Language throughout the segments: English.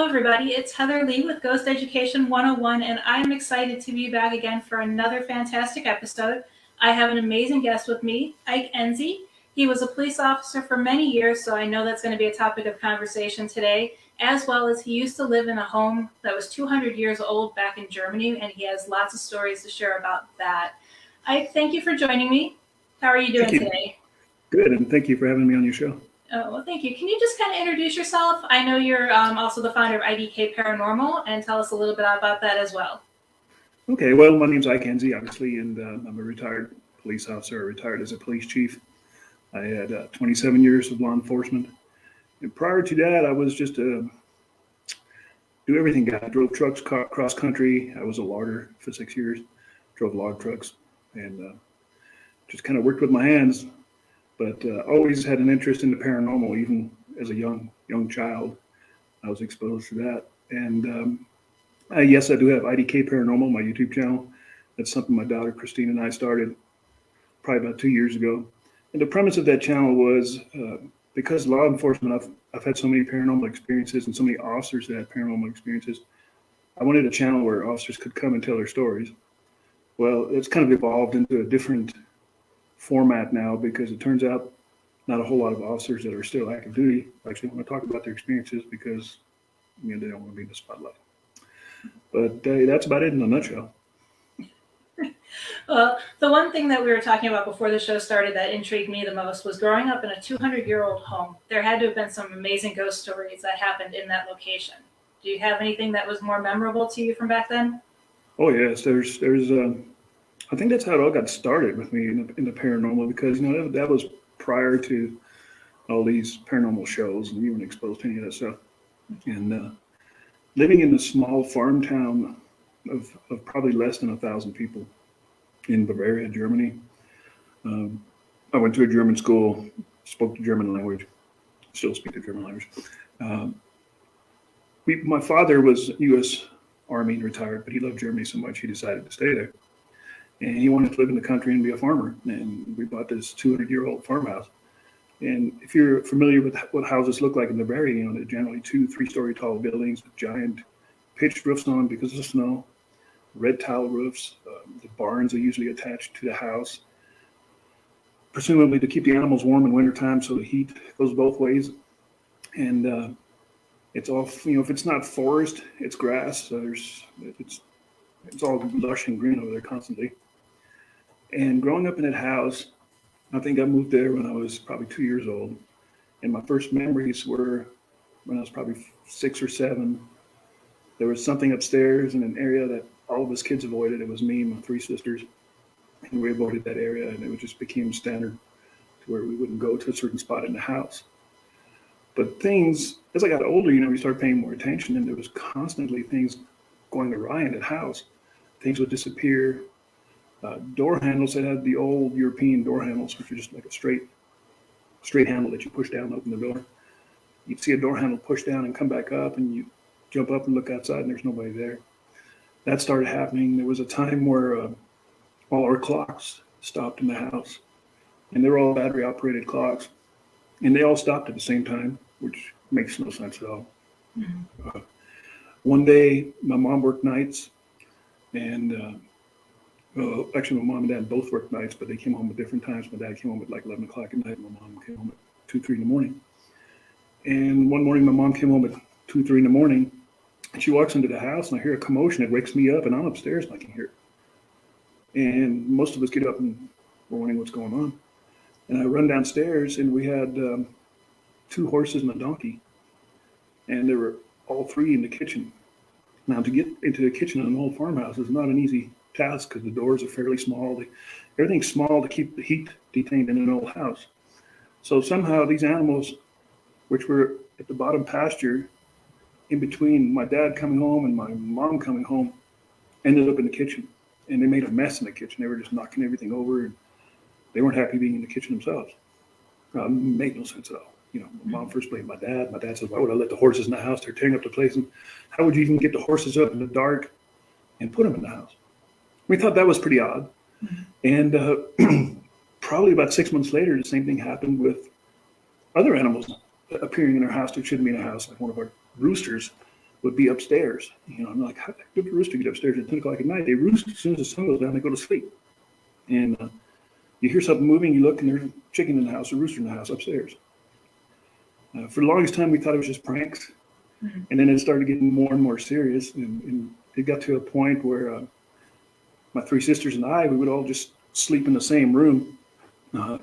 everybody. It's Heather Lee with Ghost Education 101, and I'm excited to be back again for another fantastic episode. I have an amazing guest with me, Ike Ensey. He was a police officer for many years, so I know that's going to be a topic of conversation today, as well as he used to live in a home that was 200 years old back in Germany, and he has lots of stories to share about that. Ike, thank you for joining me. How are you doing today? Good, and thank you for having me on your show. Oh, well, thank you. Can you just kind of introduce yourself? I know you're also the founder of IDK Paranormal, and tell us a little bit about that as well. Okay, well, my name's Ike Ensey, obviously, and I'm a retired police officer. I retired as a police chief. I had 27 years of law enforcement. And prior to that, I was just do everything guy. I drove trucks cross country. I was a logger for 6 years, drove log trucks, and just kind of worked with my hands. But always had an interest in the paranormal, even as a young child. I was exposed to that. And yes, I do have IDK Paranormal, my YouTube channel. That's something my daughter Christine and I started probably about 2 years ago. And the premise of that channel was because law enforcement, I've had so many paranormal experiences and so many officers that had paranormal experiences. I wanted a channel where officers could come and tell their stories. Well, it's kind of evolved into a different format now because it turns out not a whole lot of officers that are still active duty actually want to talk about their experiences because they don't want to be in the spotlight. But that's about it in a nutshell. Well, the one thing that we were talking about before the show started that intrigued me the most was growing up in a 200-year-old home. There had to have been some amazing ghost stories that happened in that location. Do you have anything that was more memorable to you from back then? Oh yes, there's I think that's how it all got started with me in the paranormal because that was prior to all these paranormal shows and even exposed to any of that stuff. And living in a small farm town of probably less than 1,000 people in Bavaria, Germany. I went to a German school, spoke the German language, still speak the German language. My father was U.S. Army and retired, but he loved Germany so much he decided to stay there. And he wanted to live in the country and be a farmer. And we bought this 200-year-old farmhouse. And if you're familiar with what houses look like in Bavaria, they're generally 2-3-story tall buildings with giant pitched roofs on because of the snow, red tile roofs. The barns are usually attached to the house, presumably to keep the animals warm in wintertime so the heat goes both ways. And it's all, if it's not forest, it's grass. So it's all lush and green over there constantly. And growing up in that house, I think I moved there when I was probably 2 years old. And my first memories were when I was probably 6 or 7. There was something upstairs in an area that all of us kids avoided. It was me and my 3 sisters. And we avoided that area, and it just became standard to where we wouldn't go to a certain spot in the house. But things, as I got older, we started paying more attention, and there was constantly things going awry in that house. Things would disappear. Door handles that had the old European door handles, which are just like a straight handle that you push down and open the door. You'd see a door handle push down and come back up, and you jump up and look outside, and there's nobody there. That started happening. There was a time where all our clocks stopped in the house, and they were all battery-operated clocks, and they all stopped at the same time, which makes no sense at all. Mm-hmm. One day, my mom worked nights, and actually, my mom and dad both worked nights, but they came home at different times. My dad came home at like 11 o'clock at night. My mom came home at 2, 3 in the morning. And one morning, my mom came home at 2, 3 in the morning, and she walks into the house, and I hear a commotion. It wakes me up, and I'm upstairs, and I can hear it. And most of us get up and we're wondering what's going on. And I run downstairs, and we had 2 horses and a donkey, and there were all 3 in the kitchen. Now, to get into the kitchen in an old farmhouse is not an easy task because the doors are fairly small. Everything's small to keep the heat detained in an old house. So somehow these animals, which were at the bottom pasture, in between my dad coming home and my mom coming home, ended up in the kitchen. And they made a mess in the kitchen. They were just knocking everything over, and they weren't happy being in the kitchen themselves. Made no sense at all. My mom first blamed my dad. My dad said, why would I let the horses in the house? They're tearing up the place. And how would you even get the horses up in the dark and put them in the house? We thought that was pretty odd. Mm-hmm. And probably about 6 months later, the same thing happened with other animals appearing in our house that shouldn't be in a house. Like one of our roosters would be upstairs. I'm like, how did the rooster get upstairs at 10 o'clock at night? They roost as soon as the sun goes down, they go to sleep. And you hear something moving, you look, and there's a chicken in the house, a rooster in the house upstairs. For the longest time, we thought it was just pranks. Mm-hmm. And then it started getting more and more serious. And it got to a point where my three sisters and I, we would all just sleep in the same room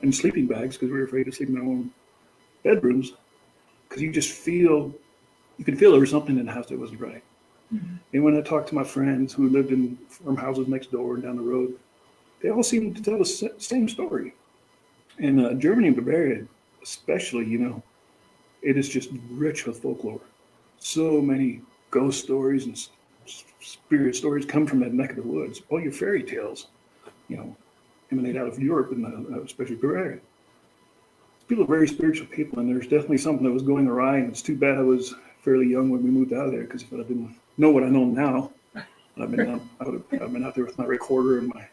in sleeping bags because we were afraid to sleep in our own bedrooms. Because you can feel there was something in the house that wasn't right. Mm-hmm. And when I talked to my friends who lived in farmhouses next door and down the road, they all seemed to tell the same story. And Germany and Bavaria, especially, it is just rich with folklore. So many ghost stories and spirit stories come from that neck of the woods. All your fairy tales, emanate out of Europe and especially Bavaria. People are very spiritual people, and there's definitely something that was going awry. And it's too bad I was fairly young when we moved out of there, because if I didn't know what I know now, I've been out there with my recorder and my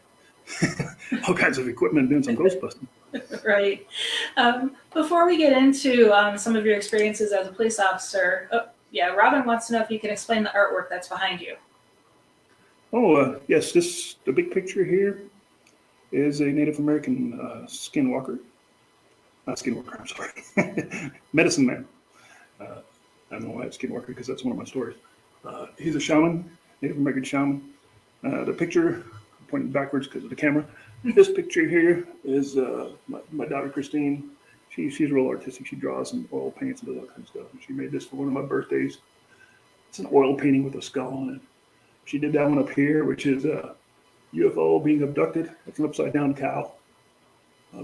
all kinds of equipment doing some ghost busting. Right. Before we get into some of your experiences as a police officer, Robin wants to know if you can explain the artwork that's behind you. Yes. The big picture here is a Native American skinwalker. Not skinwalker, I'm sorry. Medicine man. I don't know why it's skinwalker, because that's one of my stories. He's a shaman, Native American shaman. The picture, I'm pointing backwards because of the camera. This picture here is my daughter, Christine. She's real artistic. She draws and oil paints and does all kinds of stuff. And she made this for one of my birthdays. It's an oil painting with a skull on it. She did that one up here, which is a UFO being abducted. It's an upside down cow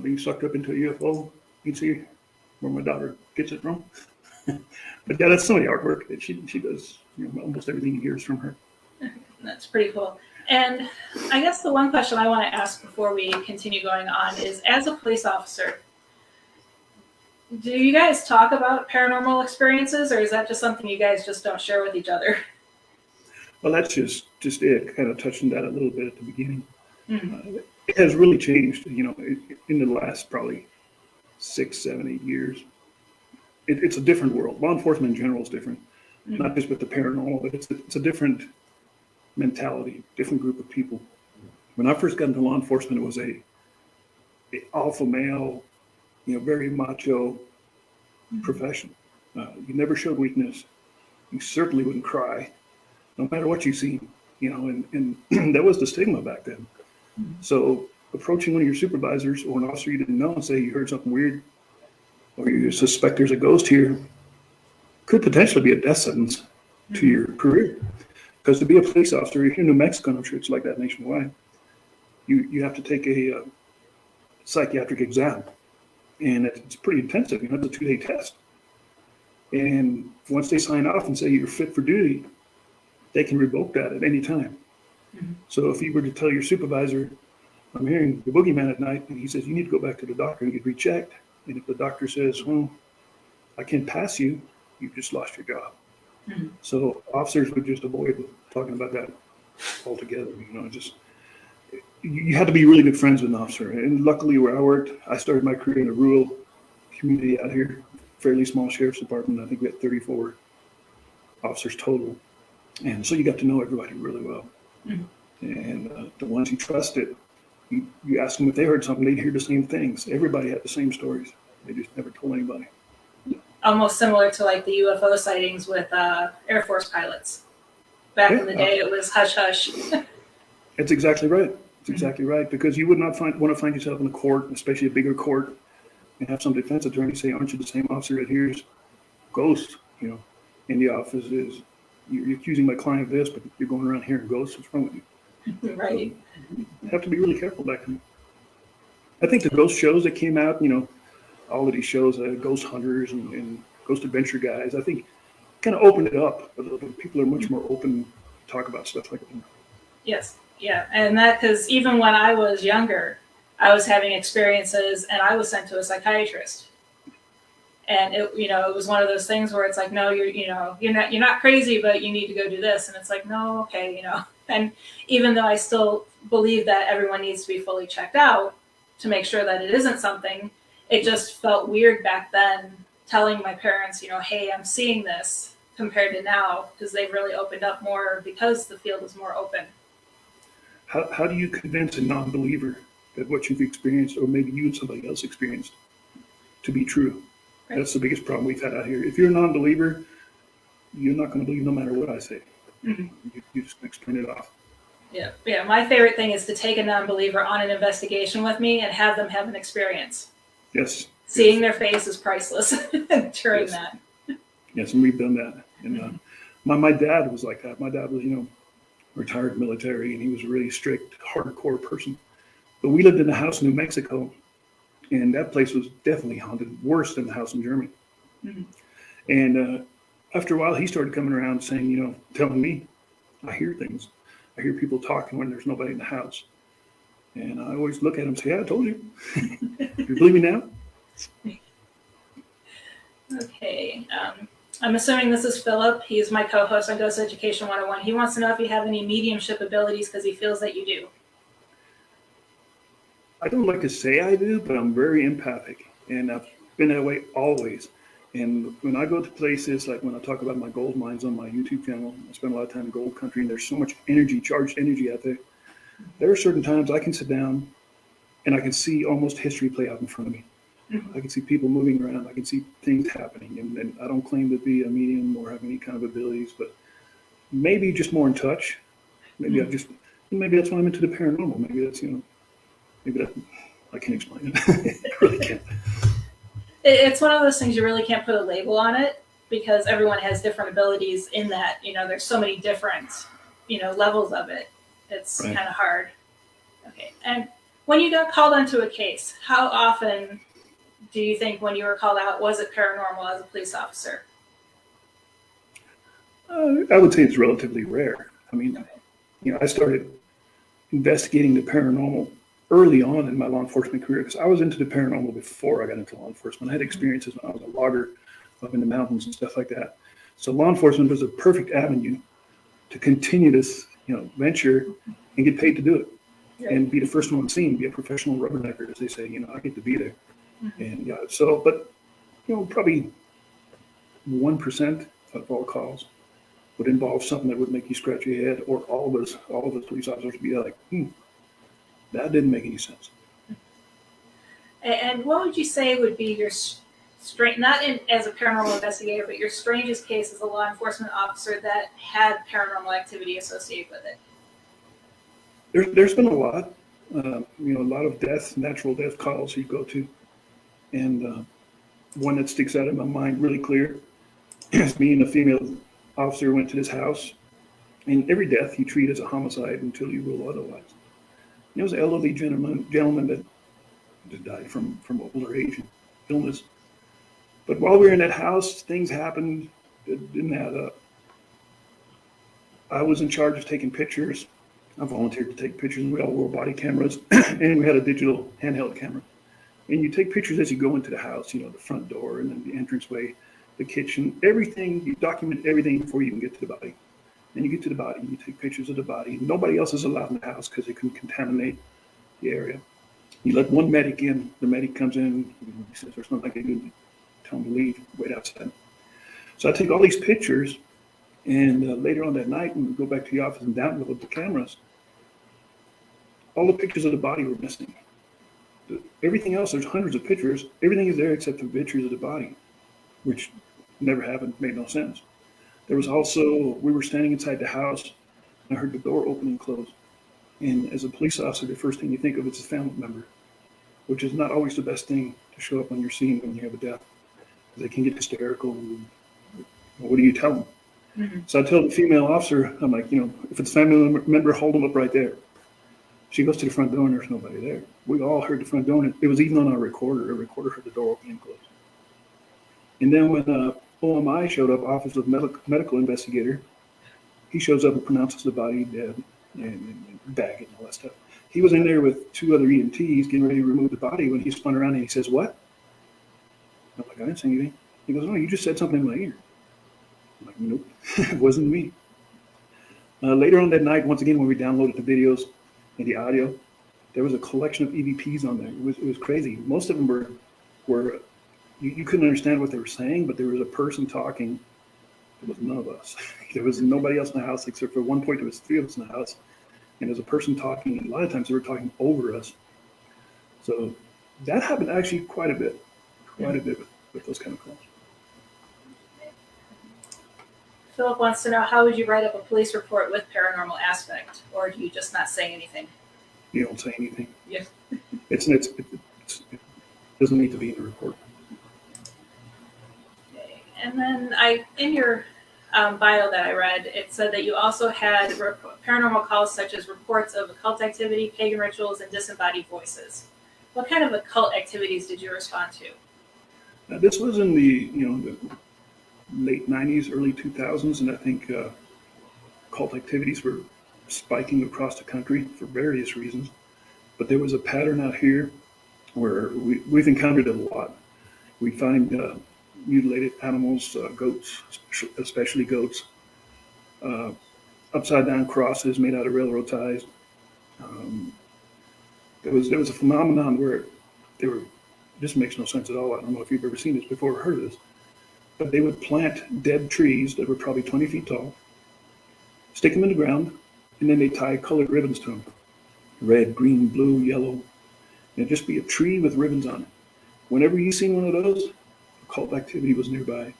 being sucked up into a UFO. You can see where my daughter gets it from. But yeah, that's some of the artwork that she does. Almost everything you hear is from her. That's pretty cool. And I guess the one question I want to ask before we continue going on is, as a police officer, do you guys talk about paranormal experiences, or is that just something you guys just don't share with each other? Well, that's just it. Kind of touching that a little bit at the beginning. Mm-hmm. It has really changed, in the last probably 6, 7, 8 years. It's a different world. Law enforcement in general is different, mm-hmm. Not just with the paranormal, but it's a different mentality, different group of people. When I first got into law enforcement, it was a alpha male, very macho mm-hmm. profession. You never showed weakness. You certainly wouldn't cry, no matter what you seen, and that was the stigma back then. Mm-hmm. So approaching one of your supervisors or an officer you didn't know and say you heard something weird, or you suspect there's a ghost here, could potentially be a death sentence mm-hmm. to your career. Because to be a police officer, if you're in New Mexico, I'm sure it's like that nationwide, you have to take a psychiatric exam. And it's pretty intensive. It's a 2-day test. And once they sign off and say you're fit for duty, they can revoke that at any time. Mm-hmm. So if you were to tell your supervisor, I'm hearing the boogeyman at night, and he says, you need to go back to the doctor and get rechecked. And if the doctor says, well, I can't pass you, you just lost your job. Mm-hmm. So officers would just avoid talking about that altogether. You had to be really good friends with an officer. And luckily where I worked, I started my career in a rural community out here, fairly small sheriff's department. I think we had 34 officers total. And so you got to know everybody really well. Mm-hmm. And the ones you trusted, you ask them if they heard something, they'd hear the same things. Everybody had the same stories. They just never told anybody. Almost similar to like the UFO sightings with Air Force pilots. Back in the day, it was hush hush. That's exactly right. It's exactly right, because you would not want to find yourself in a court, especially a bigger court, and have some defense attorney say, aren't you the same officer that hears ghosts, in the office is, you're accusing my client of this, but you're going around hearing ghosts. What's wrong with you? Right. So you have to be really careful back then. I think the ghost shows that came out, all of these shows, Ghost Hunters and Ghost Adventure Guys, I think kind of opened it up a little bit. People are much more open to talk about stuff like that. Yes. Yeah. And that, because even when I was younger, I was having experiences and I was sent to a psychiatrist. And it was one of those things where it's like, no, you're not crazy, but you need to go do this. And it's like, no, okay, And even though I still believe that everyone needs to be fully checked out to make sure that it isn't something, it just felt weird back then telling my parents, hey, I'm seeing this, compared to now, because they've really opened up more because the field is more open. How do you convince a non-believer that what you've experienced, or maybe you and somebody else experienced, to be true? Right. That's the biggest problem we've had out here. If you're a non-believer, you're not going to believe no matter what I say. Mm-hmm. You just explain it off. Yeah. My favorite thing is to take a non-believer on an investigation with me and have them have an experience. Yes. Seeing their face is priceless during Yes. that. Yes, and we've done that. And my dad was like that. My dad was, retired military, and he was a really strict, hardcore person. But we lived in a house in New Mexico, and that place was definitely haunted, worse than the house in Germany. Mm-hmm. And after a while, he started coming around saying, telling me, I hear things. I hear people talking when there's nobody in the house. And I always look at him and say, yeah, I told you. You believe me now? Okay. I'm assuming this is Philip. He's my co-host on Ghost Education 101. He wants to know if you have any mediumship abilities because he feels that you do. I don't like to say I do, but I'm very empathic. And I've been that way always. And when I go to places, like when I talk about my gold mines on my YouTube channel, I spend a lot of time in gold country, and there's so much energy, charged energy out there. There are certain times I can sit down and I can see almost history play out in front of me. I can see people moving around. I can see things happening. And I don't claim to be a medium or have any kind of abilities, but maybe just more in touch. Maybe maybe that's why I'm into the paranormal. Maybe that's, maybe that, I can't explain it. I really can't. It's one of those things you really can't put a label on it because everyone has different abilities in that, there's so many different, levels of it. It's Right. kind of hard. Okay. And when you got called onto a case, how often do you think when you were called out, was it paranormal as a police officer? I would say it's relatively rare. I mean, I started investigating the paranormal early on in my law enforcement career because I was into the paranormal before I got into law enforcement. I had experiences when I was a logger up in the mountains and stuff like that. So law enforcement was a perfect avenue to continue this, venture and get paid to do it. Yeah. And be the first one seen, be a professional rubbernecker, as they say. I get to be there. Mm-hmm. And but probably 1% of all calls would involve something that would make you scratch your head, or all of us police officers would be like, that didn't make any sense. And what would you say would be your as a paranormal investigator, but your strangest case as a law enforcement officer that had paranormal activity associated with it? There's been a lot, a lot of natural death calls you go to. And one that sticks out in my mind really clear is me and a female officer went to this house, and every death you treat as a homicide until you rule otherwise. And it was an elderly gentleman that died from older age and illness. But while we were in that house, things happened that didn't add up. I was in charge of taking pictures. I volunteered to take pictures, and we all wore body cameras, and we had a digital handheld camera. And you take pictures as you go into the house, the front door and then the entranceway, the kitchen, everything. You document everything before you can get to the body. And you get to the body, you take pictures of the body. Nobody else is allowed in the house because it can contaminate the area. You let one medic in. The medic comes in. He says there's nothing I can do. Tell him to leave. Wait outside. So I take all these pictures, and later on that night, when we go back to the office and download the cameras, all the pictures of the body were missing. Everything else, there's hundreds of pictures. Everything is there except the pictures of the body, which never happened, made no sense. There was also, we were standing inside the house, and I heard the door open and close. And as a police officer, the first thing you think of is a family member, which is not always the best thing to show up on your scene when you have a death. They can get hysterical. And, what do you tell them? Mm-hmm. So I tell the female officer, I'm like, if it's a family member, hold them up right there. She goes to the front door, and there's nobody there. We all heard the front door, and it was even on our recorder. A recorder heard the door open and close. And then when OMI showed up, Office of Medical Investigator, he shows up and pronounces the body dead and bag it and all that stuff. He was in there with two other EMTs getting ready to remove the body when he spun around and he says, "What?" I'm like, "I didn't say anything." He goes, "No, you just said something in my ear." I'm like, "Nope, it wasn't me." Later on that night, once again, when we downloaded the videos and the audio, there was a collection of EVPs on there. It was crazy. Most of them were you couldn't understand what they were saying, but there was a person talking There was none of us. There was nobody else in the house except for one point there was three of us in the house. And there's a person talking, and a lot of times they were talking over us. So that happened actually quite a bit with those kind of calls. Philip wants to know, how would you write up a police report with paranormal aspect, or do you just not say anything? You don't say anything. Yes. It doesn't need to be in the report. Okay. And then in your bio that I read, it said that you also had paranormal calls such as reports of occult activity, pagan rituals, and disembodied voices. What kind of occult activities did you respond to? Now, this was in the late 90s, early 2000s, and I think occult activities were spiking across the country for various reasons. But there was a pattern out here where we've encountered it a lot. We find mutilated animals, goats, especially goats, upside down crosses made out of railroad ties. There was a phenomenon where this makes no sense at all. I don't know if you've ever seen this before or heard of this, but they would plant dead trees that were probably 20 feet tall, stick them in the ground, and then they tie colored ribbons to them. Red, green, blue, yellow. And it'd just be a tree with ribbons on it. Whenever you seen one of those, occult activity was nearby.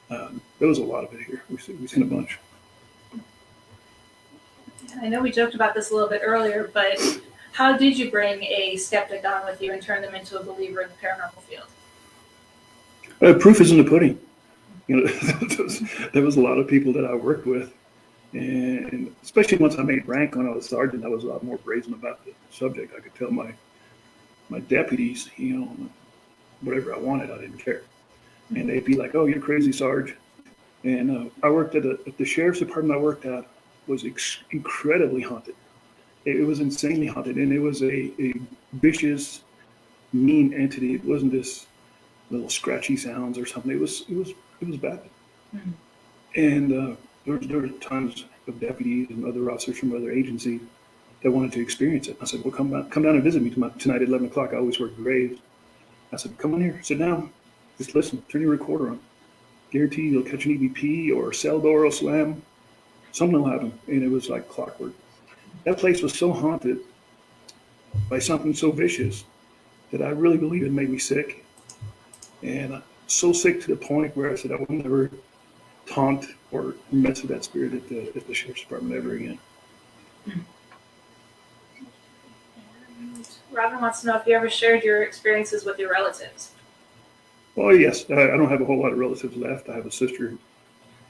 There was a lot of it here. We've seen a bunch. I know we joked about this a little bit earlier, but how did you bring a skeptic on with you and turn them into a believer in the paranormal field? Proof is in the pudding. There was a lot of people that I worked with, and especially once I made rank when I was sergeant, I was a lot more brazen about the subject. I could tell my deputies, whatever I wanted, I didn't care. And they'd be like, "Oh, you're crazy, Sarge." And I worked at the sheriff's department I worked at was incredibly haunted. It was insanely haunted, and it was a vicious, mean entity. It wasn't this little scratchy sounds or something. It was bad. Mm-hmm. And there were tons of deputies and other officers from other agencies that wanted to experience it. I said, "Well, come down and visit me tonight at 11 o'clock. I always work graves." I said, "Come on here, sit down, just listen, turn your recorder on. Guarantee you'll catch an EVP or a cell door will slam. Something will happen." And it was like clockwork. That place was so haunted by something so vicious that I really believe it made me sick. And so sick to the point where I said I will never taunt or mess with that spirit at the sheriff's department ever again. And Robin wants to know if you ever shared your experiences with your relatives. Well, yes. I don't have a whole lot of relatives left. I have a sister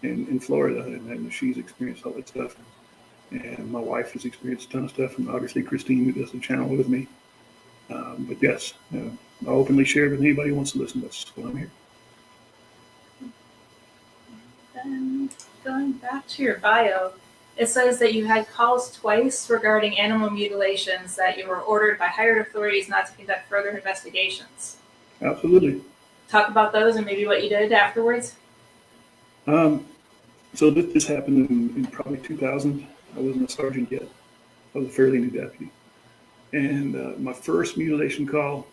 in Florida, and she's experienced all that stuff. And my wife has experienced a ton of stuff, and obviously Christine, who does the channel with me. But yes, I'll openly share it with anybody who wants to listen. That's why I'm here. Then going back to your bio, it says that you had calls twice regarding animal mutilations that you were ordered by hired authorities not to conduct further investigations. Absolutely. Talk about those and maybe what you did afterwards. So this happened in probably 2000. I wasn't a sergeant yet. I was a fairly new deputy. And my first mutilation call,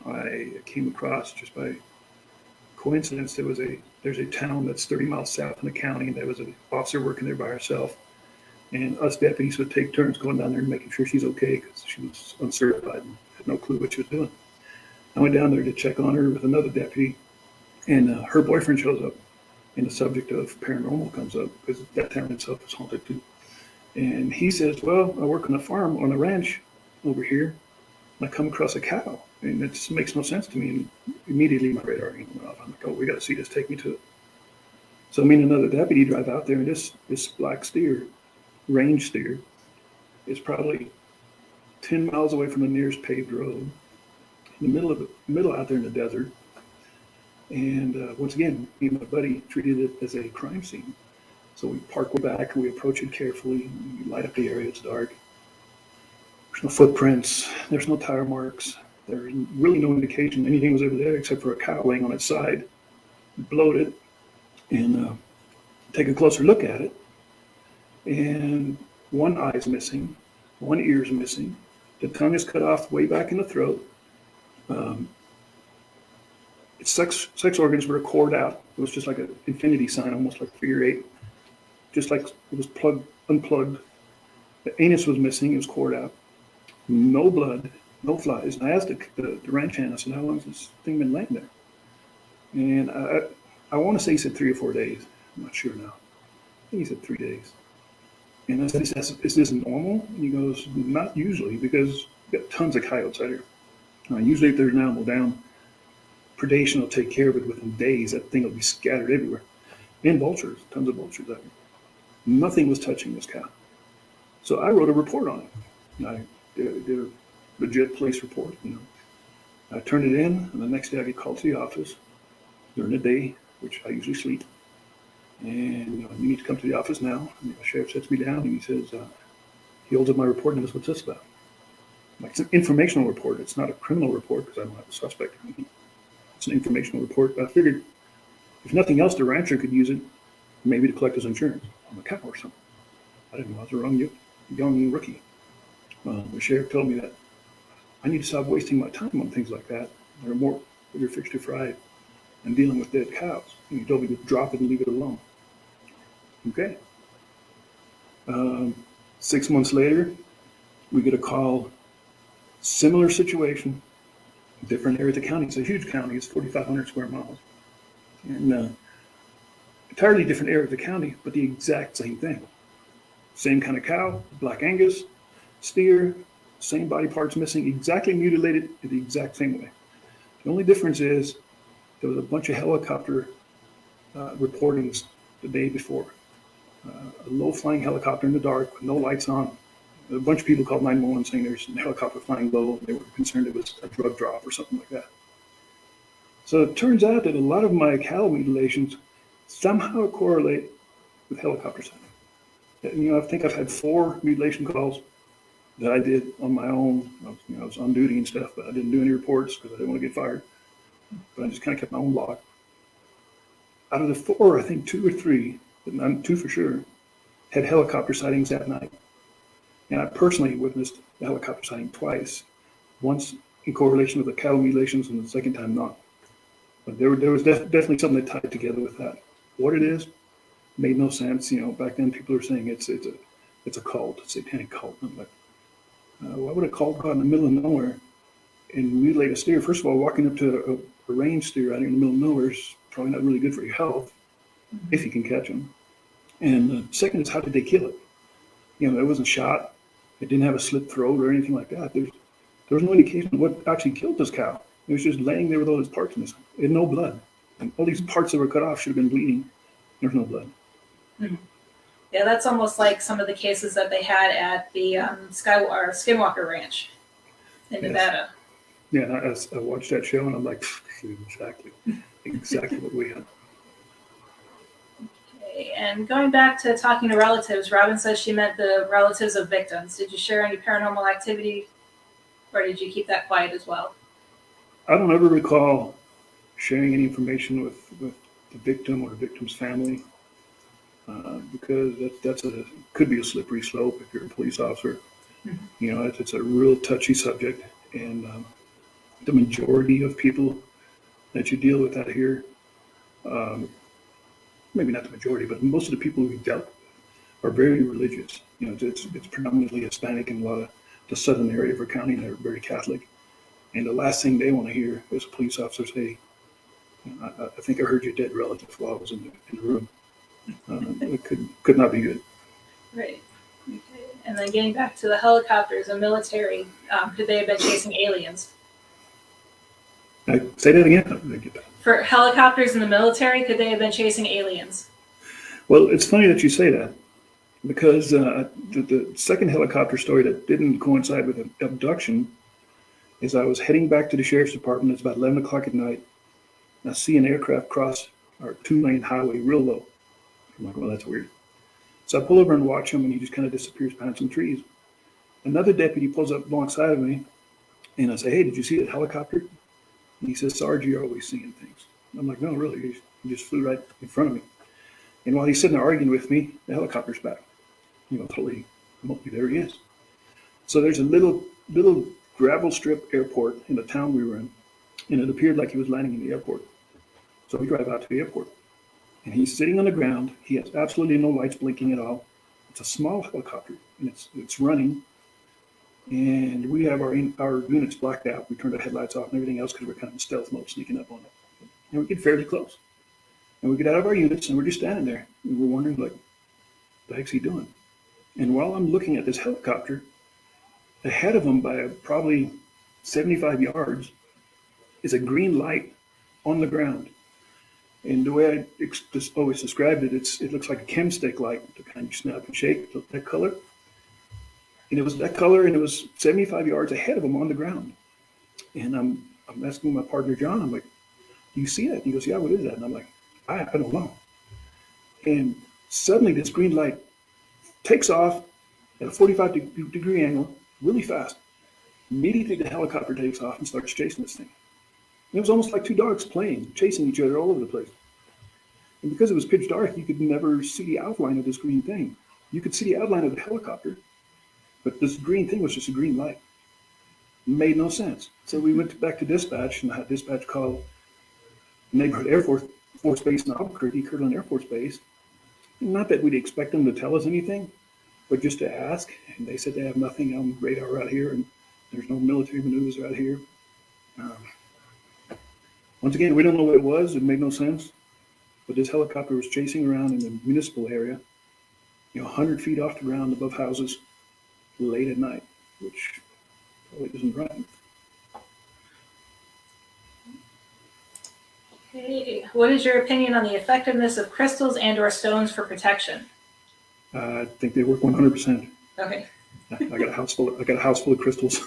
I came across just by coincidence. There's a town that's 30 miles south in the county, and there was an officer working there by herself. And us deputies would take turns going down there and making sure she's okay because she was uncertified and had no clue what she was doing. I went down there to check on her with another deputy, and her boyfriend shows up, and the subject of paranormal comes up because that town itself is haunted too. And he says, "Well, I work on a farm, on a ranch over here, and I come across a cow, and it just makes no sense to me." And immediately my radar went off. I'm like, "Oh, we got to see this. Take me to it." So me and another deputy drive out there, and this black steer, range steer, is probably 10 miles away from the nearest paved road, in the middle out there in the desert. And once again, me and my buddy treated it as a crime scene. So we park back, we approach it carefully, we light up the area, it's dark. There's no footprints, there's no tire marks, there's really no indication anything was ever there except for a cow laying on its side, bloated, and take a closer look at it. And one eye is missing, one ear is missing, the tongue is cut off way back in the throat. its sex organs were cored out. It was just like an infinity sign, almost like figure eight, just like it was unplugged. The anus was missing. It was cored out. No blood, no flies. And I asked the ranch hand, I said, how long has this thing been laying there? And I want to say he said 3 or 4 days. I'm not sure now. I think he said 3 days. And I said, is this normal? And he goes, not usually, because we've got tons of coyotes out here. Usually if there's an animal down, predation will take care of it within days. That thing will be scattered everywhere. And vultures, tons of vultures out here. Nothing was touching this cow. So I wrote a report on it. And I did a legit police report. I turned it in, and the next day I get called to the office during the day, which I usually sleep. And you need to come to the office now. And the sheriff sits me down and he says, he holds up my report and goes, what's this about? Like, it's an informational report. It's not a criminal report because I don't have a suspect or anything. It's an informational report. I figured if nothing else, the rancher could use it maybe to collect his insurance on the cow or something. I didn't know I was a young rookie. The sheriff told me that I need to stop wasting my time on things like that. There are more bigger fish to fry than dealing with dead cows. And he told me to drop it and leave it alone. Okay. 6 months later, we get a call, similar situation, different area of the county. It's a huge county. It's 4,500 square miles. And entirely different area of the county, but the exact same thing. Same kind of cow, Black Angus, steer, same body parts missing, exactly mutilated in the exact same way. The only difference is there was a bunch of helicopter reportings the day before. A low-flying helicopter in the dark with no lights on. A bunch of people called 911 saying there's a helicopter flying low. They were concerned it was a drug drop or something like that. So it turns out that a lot of my cow mutilations somehow correlate with helicopter sightings. I think I've had 4 mutilation calls that I did on my own. I was on duty and stuff, but I didn't do any reports because I didn't want to get fired. But I just kind of kept my own log. Out of the 4, I think 2 or 3, but not 2 for sure, had helicopter sightings that night. And I personally witnessed the helicopter sighting twice, once in correlation with the cattle mutilations and the second time not. But there was definitely something that tied together with that. What it is made no sense. Back then people were saying it's a cult, a satanic cult. I'm like, why would a cult go out in the middle of nowhere and mutilate a steer? First of all, walking up to a range steer out here in the middle of nowhere is probably not really good for your health, if you can catch them. And second is, how did they kill it? It wasn't shot. It didn't have a slit throat or anything like that. There was no indication of what actually killed this cow. It was just laying there with all its parts missing. It had no blood. And all these parts that were cut off should have been bleeding. There's no blood. Mm-hmm. Yeah, that's almost like some of the cases that they had at the Skinwalker Ranch in Nevada. Yeah, I watched that show and I'm like, exactly what we had. Okay, and going back to talking to relatives, Robin says she met the relatives of victims. Did you share any paranormal activity, or did you keep that quiet as well? I don't ever recall sharing any information with the victim or the victim's family. Because that's could be a slippery slope if you're a police officer. Mm-hmm. It's a real touchy subject, and the majority of people that you deal with out here, maybe not the majority, but most of the people we dealt with are very religious. It's predominantly Hispanic in a lot of the southern area of our county. They're very Catholic, and the last thing they want to hear is a police officer say, I think I heard your dead relative while I was in the room. It could not be good. Right. Okay. And then getting back to the helicopters and military, could they have been chasing aliens? Say that again? I didn't get that. For helicopters in the military, could they have been chasing aliens? Well, it's funny that you say that, because the second helicopter story that didn't coincide with an abduction is I was heading back to the sheriff's department. It's about 11 o'clock at night. And I see an aircraft cross our 2-lane highway real low. I'm like, well, that's weird. So I pull over and watch him, and he just kind of disappears behind some trees. Another deputy pulls up alongside of me, and I say, hey, did you see that helicopter? And he says, Sarge, you're always seeing things. I'm like, no, really. He just flew right in front of me. And while he's sitting there arguing with me, the helicopter's back. Totally remotely, there he is. So there's a little gravel strip airport in the town we were in. and it appeared like he was landing in the airport. So we drive out to the airport, and he's sitting on the ground. He has absolutely no lights blinking at all. It's a small helicopter, and it's running, and we have our units blacked out. We turned our headlights off and everything else because we're kind of in stealth mode, sneaking up on it. And we get fairly close, and we get out of our units, and we're just standing there, and we're wondering, like, what the heck's he doing? And while I'm looking at this helicopter, ahead of him by probably 75 yards is a green light on the ground. And the way I just always described it, it looks like a chem stick light, the kind you snap and shake, that color. And it was that color, and it was 75 yards ahead of him on the ground. And I'm asking my partner, John, I'm like, do you see that? And he goes, yeah, what is that? And I'm like, I don't know. And suddenly this green light takes off at a 45-degree angle really fast. Immediately the helicopter takes off and starts chasing this thing. And it was almost like two dogs playing, chasing each other all over the place. And because it was pitch dark, you could never see the outline of this green thing. You could see the outline of the helicopter, but this green thing was just a green light. It made no sense. So we went back to dispatch, and I had dispatch call neighborhood Air Force Base in Albuquerque, Kirtland Air Force Base. Not that we'd expect them to tell us anything, but just to ask. And they said they have nothing on radar out here, and there's no military maneuvers out here. Once again, we don't know what it was. It made no sense. But this helicopter was chasing around in the municipal area, 100 feet off the ground above houses late at night, which probably isn't right. Okay. What is your opinion on the effectiveness of crystals and/or stones for protection? I think they work 100%. Okay. I got a house full of crystals.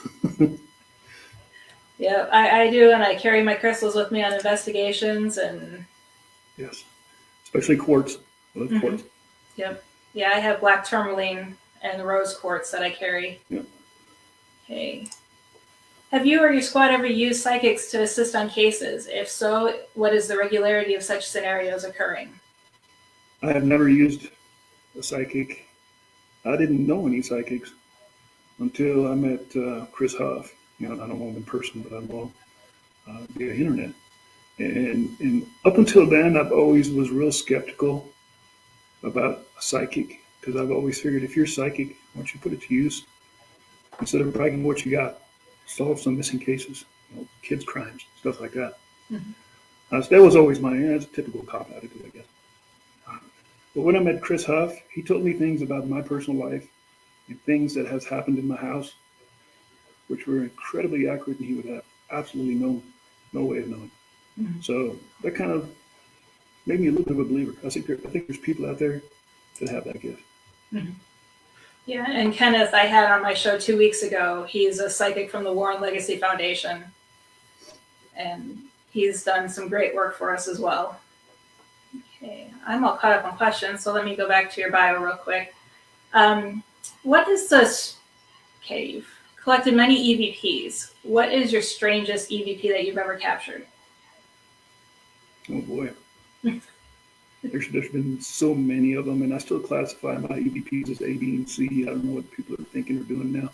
Yeah, I do, and I carry my crystals with me on investigations, and yes, especially quartz. I love quartz. Yep. Yeah, I have black tourmaline and rose quartz that I carry. Yep. Okay. Have you or your squad ever used psychics to assist on cases? If so, what is the regularity of such scenarios occurring? I have never used a psychic. I didn't know any psychics until I met Chris Huff. I don't know him in person, but I know via internet. And up until then, I've always was real skeptical about a psychic, because I've always figured if you're psychic, why don't you put it to use instead of bragging what you got? Solve some missing cases, kids' crimes, stuff like that. So that was always that's a typical cop attitude, I guess. But when I met Chris Huff, he told me things about my personal life and things that has happened in my house, which were incredibly accurate, and he would have absolutely no way of knowing. So that kind of made me a little bit of a believer. I think there's people out there that have that gift. Yeah, and Kenneth, I had on my show 2 weeks ago. He's a psychic from the War and Legacy Foundation, and he's done some great work for us as well. Okay, I'm all caught up on questions, so let me go back to your bio real quick. What is this? Okay, you've collected many EVPs. What is your strangest EVP that you've ever captured? Oh boy. There's been so many of them, and I still classify my EVPs as A, B, and C. I don't know what people are thinking or doing now.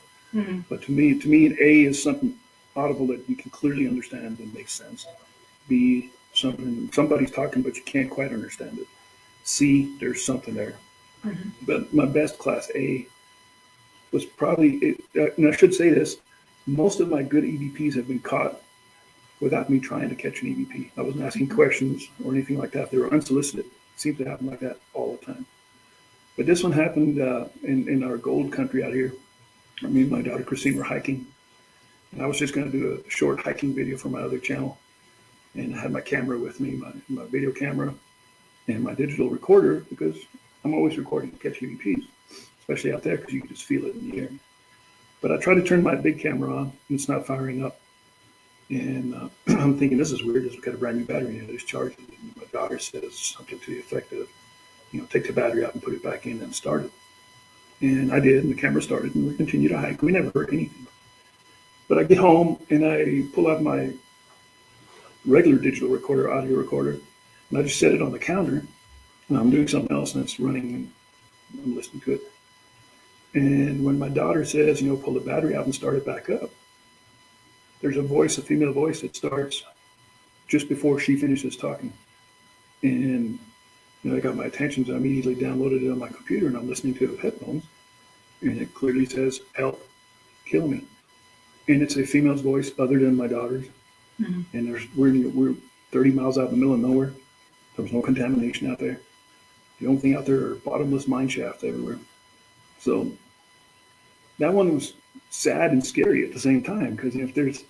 But to me, an A is something audible that you can clearly understand and makes sense. B, somebody's talking, but you can't quite understand it. C, there's something there. But my best class A was probably, and I should say this, most of my good EVPs have been caught without me trying to catch an EVP. I wasn't asking questions or anything like that. They were unsolicited. It seems to happen like that all the time. But this one happened in our gold country out here. Me and my daughter Christine were hiking, and I was just going to do a short hiking video for my other channel. And I had my camera with me, my video camera, and my digital recorder, because I'm always recording to catch EVPs, especially out there, because you can just feel it in the air. But I tried to turn my big camera on, and it's not firing up. And I'm thinking, this is weird. It's got a brand new battery in it. It's charged. And my daughter says something to the effect of, take the battery out and put it back in and start it. And I did, and the camera started, and we continued to hike. We never heard anything. But I get home, and I pull out my regular digital recorder, audio recorder, and I just set it on the counter, and I'm doing something else, and it's running, and I'm listening to it. And when my daughter says, pull the battery out and start it back up, there's a female voice that starts, just before she finishes talking. And it got my attention, so I immediately downloaded it on my computer, and I'm listening to it with headphones, and it clearly says, "Help, kill me." And it's a female's voice other than my daughter's. Mm-hmm. And we're 30 miles out in the middle of nowhere. There was no contamination out there. The only thing out there are bottomless mine shafts everywhere. So that one was sad and scary at the same time, because if there's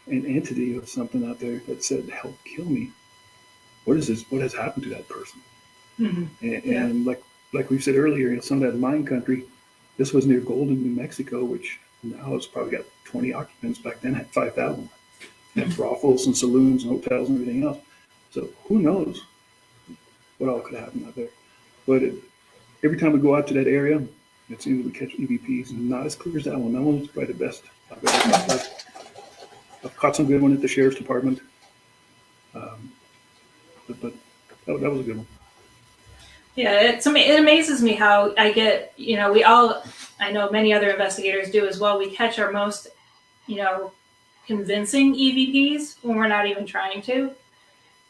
an entity or something out there that said, "Help, kill me," what is this? What has happened to that person? Mm-hmm. And like we said earlier, some of that mine country, this was near Golden, New Mexico, which now it's probably got 20 occupants. Back then it had 5,000. Had brothels and saloons and hotels and everything else. So who knows what all could happen out there. But every time we go out to that area, it seems we catch EVPs, and not as clear as that one. That one's probably the best I've ever caught. I've caught some good one at the sheriff's department. But that was a good one. Yeah, it amazes me how I get, I know many other investigators do as well. We catch our most, convincing EVPs when we're not even trying to.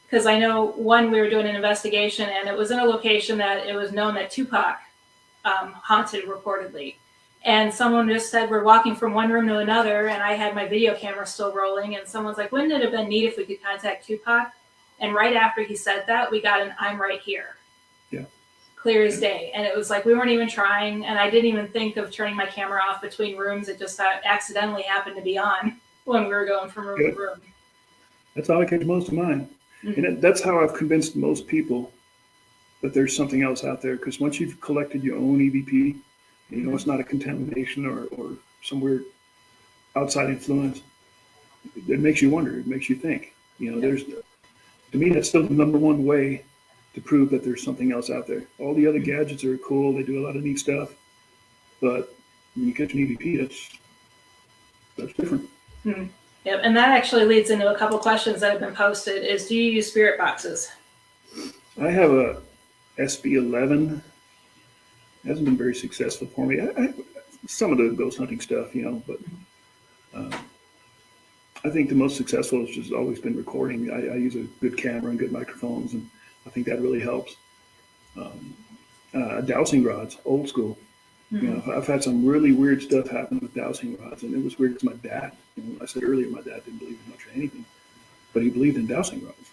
Because I know we were doing an investigation, and it was in a location that it was known that Tupac haunted reportedly. And someone just said, we're walking from one room to another, and I had my video camera still rolling, and someone's like, wouldn't it have been neat if we could contact Tupac? And right after he said that, we got an "I'm right here." Yeah. Clear as day. And it was like we weren't even trying, and I didn't even think of turning my camera off between rooms. It just accidentally happened to be on when we were going from room to room. That's how I catch most of mine. Mm-hmm. And that's how I've convinced most people that there's something else out there. Because once you've collected your own EVP, it's not a contamination or some weird outside influence, it makes you wonder. It makes you think. To me, that's still the number one way to prove that there's something else out there. All the other gadgets are cool. They do a lot of neat stuff. But when you catch an EVP, that's different. Mm-hmm. Yep, and that actually leads into a couple questions that have been posted. Do you use spirit boxes? I have a SB11. It hasn't been very successful for me. Some of the ghost hunting stuff, but I think the most successful has just always been recording. I use a good camera and good microphones, and I think that really helps. Dowsing rods, old school. Mm-hmm. I've had some really weird stuff happen with dowsing rods, and it was weird because my dad, I said earlier, my dad didn't believe in much of anything, but he believed in dowsing rods.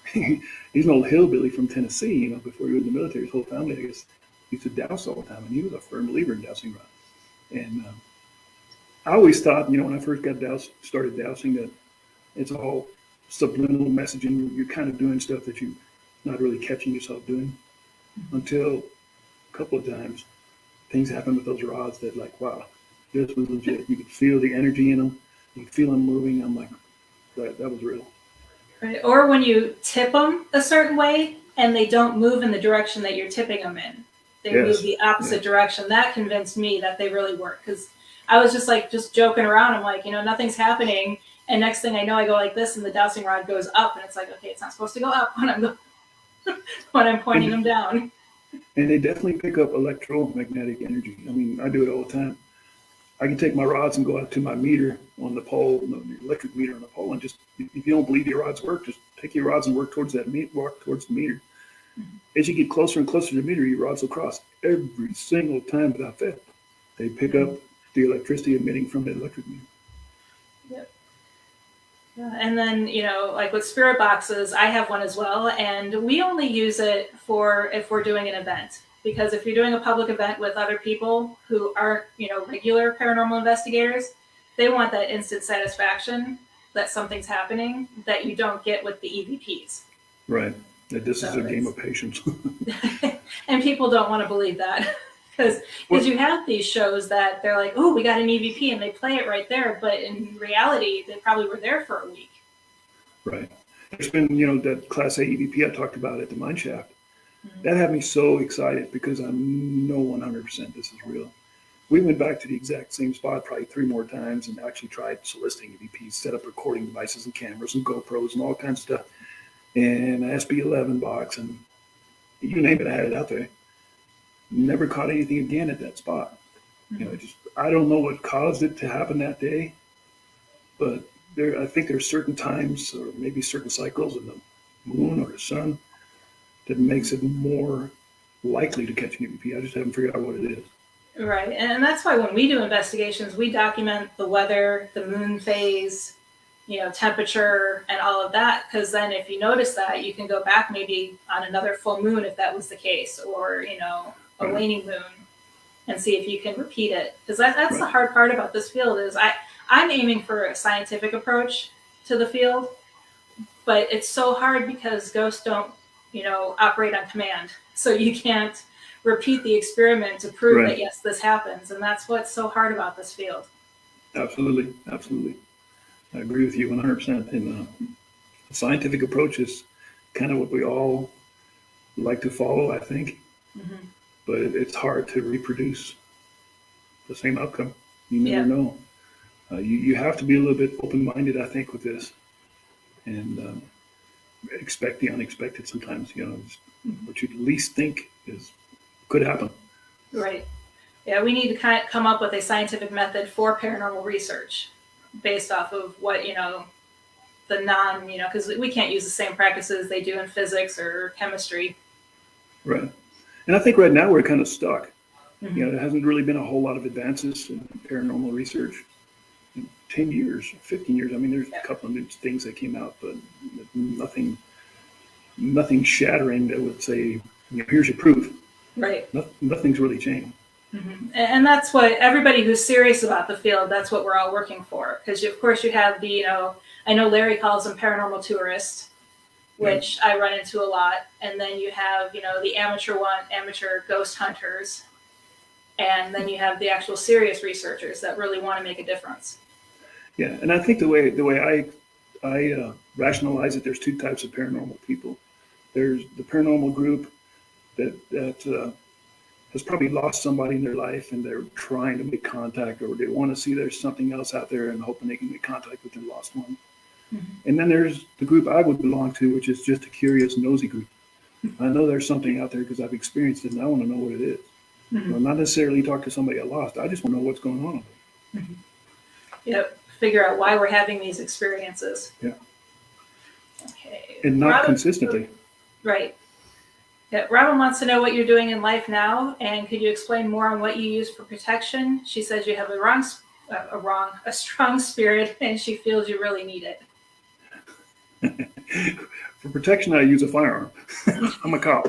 He's an old hillbilly from Tennessee, before he was in the military. His whole family, I guess, used to douse all the time, and he was a firm believer in dowsing rods. And I always thought, when I first started dowsing, that it's all subliminal messaging. You're kind of doing stuff that you're not really catching yourself doing, until a couple of times things happened with those rods that, like, wow, this was legit. You could feel the energy in them. You could feel them moving. I'm like, that was real. Right. Or when you tip them a certain way and they don't move in the direction that you're tipping them in. They move the opposite direction. That convinced me that they really work, because I was just joking around. I'm like, nothing's happening. And next thing I know, I go like this, and the dowsing rod goes up, and it's like, okay, it's not supposed to go up when I'm pointing them down. And they definitely pick up electromagnetic energy. I mean, I do it all the time. I can take my rods and go out to my meter on the pole, the electric meter on the pole, and just, if you don't believe your rods work, just take your rods and walk towards the meter. Mm-hmm. As you get closer and closer to the meter, your rods will cross every single time without fail. They pick up the electricity emitting from the electric meter. Yep. Yeah, and then, like with spirit boxes, I have one as well, and we only use it for if we're doing an event. Because if you're doing a public event with other people who aren't, regular paranormal investigators, they want that instant satisfaction that something's happening that you don't get with the EVPs. Right. This is a game of patience. And people don't want to believe that. Because you have these shows that they're like, oh, we got an EVP, and they play it right there. But in reality, they probably were there for a week. Right. There's been, that Class A EVP I talked about at the mine shaft. Mm-hmm. That had me so excited because I know 100% this is real. We went back to the exact same spot probably 3 more times and actually tried soliciting EVPs, set up recording devices and cameras and GoPros and all kinds of stuff. And an SB11 box, and you name it, I had it out there. Never caught anything again at that spot. Mm-hmm. I don't know what caused it to happen that day, but I think there's certain times or maybe certain cycles in the moon or the sun that makes it more likely to catch an EVP. I just haven't figured out what it is. Right. And that's why when we do investigations, we document the weather, the moon phase, temperature and all of that. Because then if you notice that, you can go back maybe on another full moon if that was the case, or, a waning moon, and see if you can repeat it. Because that's the hard part about this field is I'm aiming for a scientific approach to the field, but it's so hard because ghosts don't, operate on command. So you can't repeat the experiment to prove that, yes, this happens. And that's what's so hard about this field. Absolutely. Absolutely. I agree with you 100%. And the scientific approach is kind of what we all like to follow, I think. Mm-hmm. But it's hard to reproduce the same outcome. You never know. You have to be a little bit open-minded, I think, with this. And expect the unexpected sometimes. What you least think could happen. Right. Yeah, we need to come up with a scientific method for paranormal research based off of what, the because we can't use the same practices they do in physics or chemistry. Right. And I think right now we're kind of stuck. Mm-hmm. There hasn't really been a whole lot of advances in paranormal research in 10 years, 15 years. I mean, there's a couple of new things that came out, but nothing shattering that would say, here's your proof. Right. Nothing's really changed. Mm-hmm. And that's what everybody who's serious about the field, that's what we're all working for. Because, of course, you have the, I know Larry calls them paranormal tourists, which I run into a lot. And then you have, the amateur ghost hunters. And then you have the actual serious researchers that really want to make a difference. Yeah, and I think the way I rationalize it, there's two types of paranormal people. There's the paranormal group that has probably lost somebody in their life and they're trying to make contact, or they want to see there's something else out there and hoping they can make contact with their lost one. Mm-hmm. And then there's the group I would belong to, which is just a curious, nosy group. I know there's something out there because I've experienced it and I want to know what it is. Mm-hmm. Not necessarily talk to somebody I lost. I just want to know what's going on. Mm-hmm. Yep. Figure out why we're having these experiences. Yeah. Okay. And not consistently. Right. Yeah, Robin wants to know what you're doing in life now, and could you explain more on what you use for protection? She says you have a strong spirit, and she feels you really need it. For protection, I use a firearm. I'm a cop.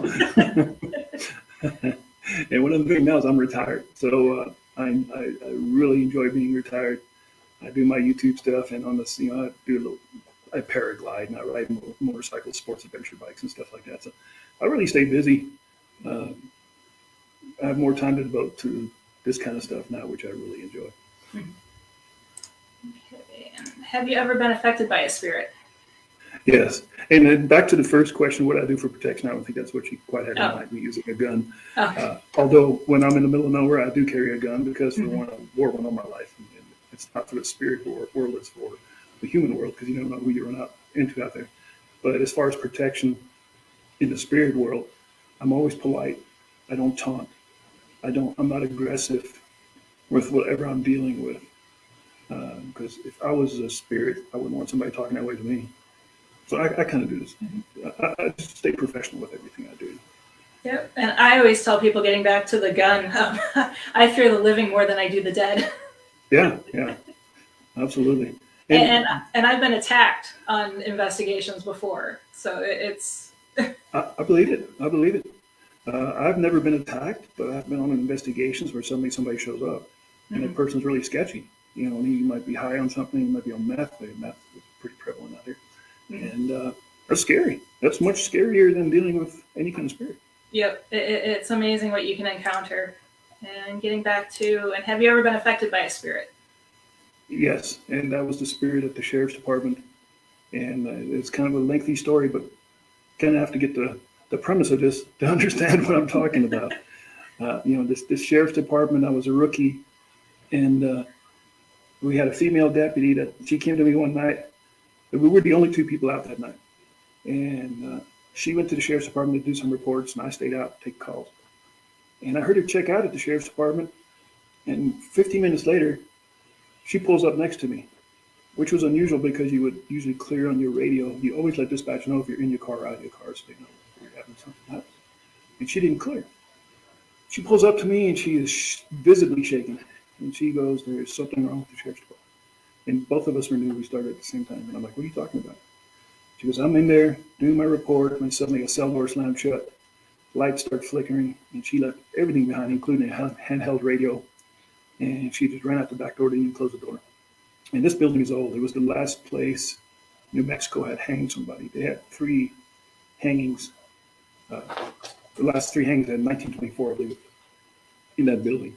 And what I'm doing now is I'm retired. So I really enjoy being retired. I do my YouTube stuff, and on the I paraglide and I ride motorcycles, sports adventure bikes, and stuff like that. So I really stay busy. I have more time to devote to this kind of stuff now, which I really enjoy. Okay. Have you ever been affected by a spirit? Yes. And then back to the first question, what I do for protection, I don't think that's what you quite had in mind, me using a gun. Okay. Although when I'm in the middle of nowhere, I do carry a gun because for one, I wore one all my life. And it's not for the spirit world, it's for the human world, because you don't know who you run into out there. But as far as protection in the spirit world, I'm always polite. I don't taunt. I'm not aggressive with whatever I'm dealing with. Because if I was a spirit, I wouldn't want somebody talking that way to me. So I kind of do this. I just stay professional with everything I do. Yep. And I always tell people, getting back to the gun, I fear the living more than I do the dead. Yeah, absolutely. And I've been attacked on investigations before, so it's. I believe it. I've never been attacked, but I've been on investigations where suddenly somebody shows up, and the person's really sketchy. He might be high on something. He might be on meth. Meth is pretty prevalent out here. And that's scary. That's much scarier than dealing with any kind of spirit. Yep. It's amazing what you can encounter. And getting back to, and have you ever been affected by a spirit? Yes. And that was the spirit at the sheriff's department. And it's kind of a lengthy story, but kind of have to get the premise of this to understand what I'm talking about. This sheriff's department, I was a rookie, and we had a female deputy that she came to me one night. We were the only two people out that night. And she went to the sheriff's department to do some reports, and I stayed out to take calls. And I heard her check out at the sheriff's department, and 15 minutes later, she pulls up next to me. which was unusual because you would usually clear on your radio. You always let dispatch know if you're in your car or out of your car, so they know you're having something happen. And she didn't clear. She pulls up to me and she is visibly shaking. And she goes, "There's something wrong with the sheriff's department." And both of us were new. We started at the same time. And I'm like, "What are you talking about?" She goes, "I'm in there doing my report, and suddenly a cell door slammed shut. Lights start flickering, and she left everything behind, including a handheld radio. And she just ran out the back door, didn't even close the door. And this building is old. It was the last place New Mexico had hanged somebody. They had 3 hangings. The last 3 hangings in 1924, I believe, in that building.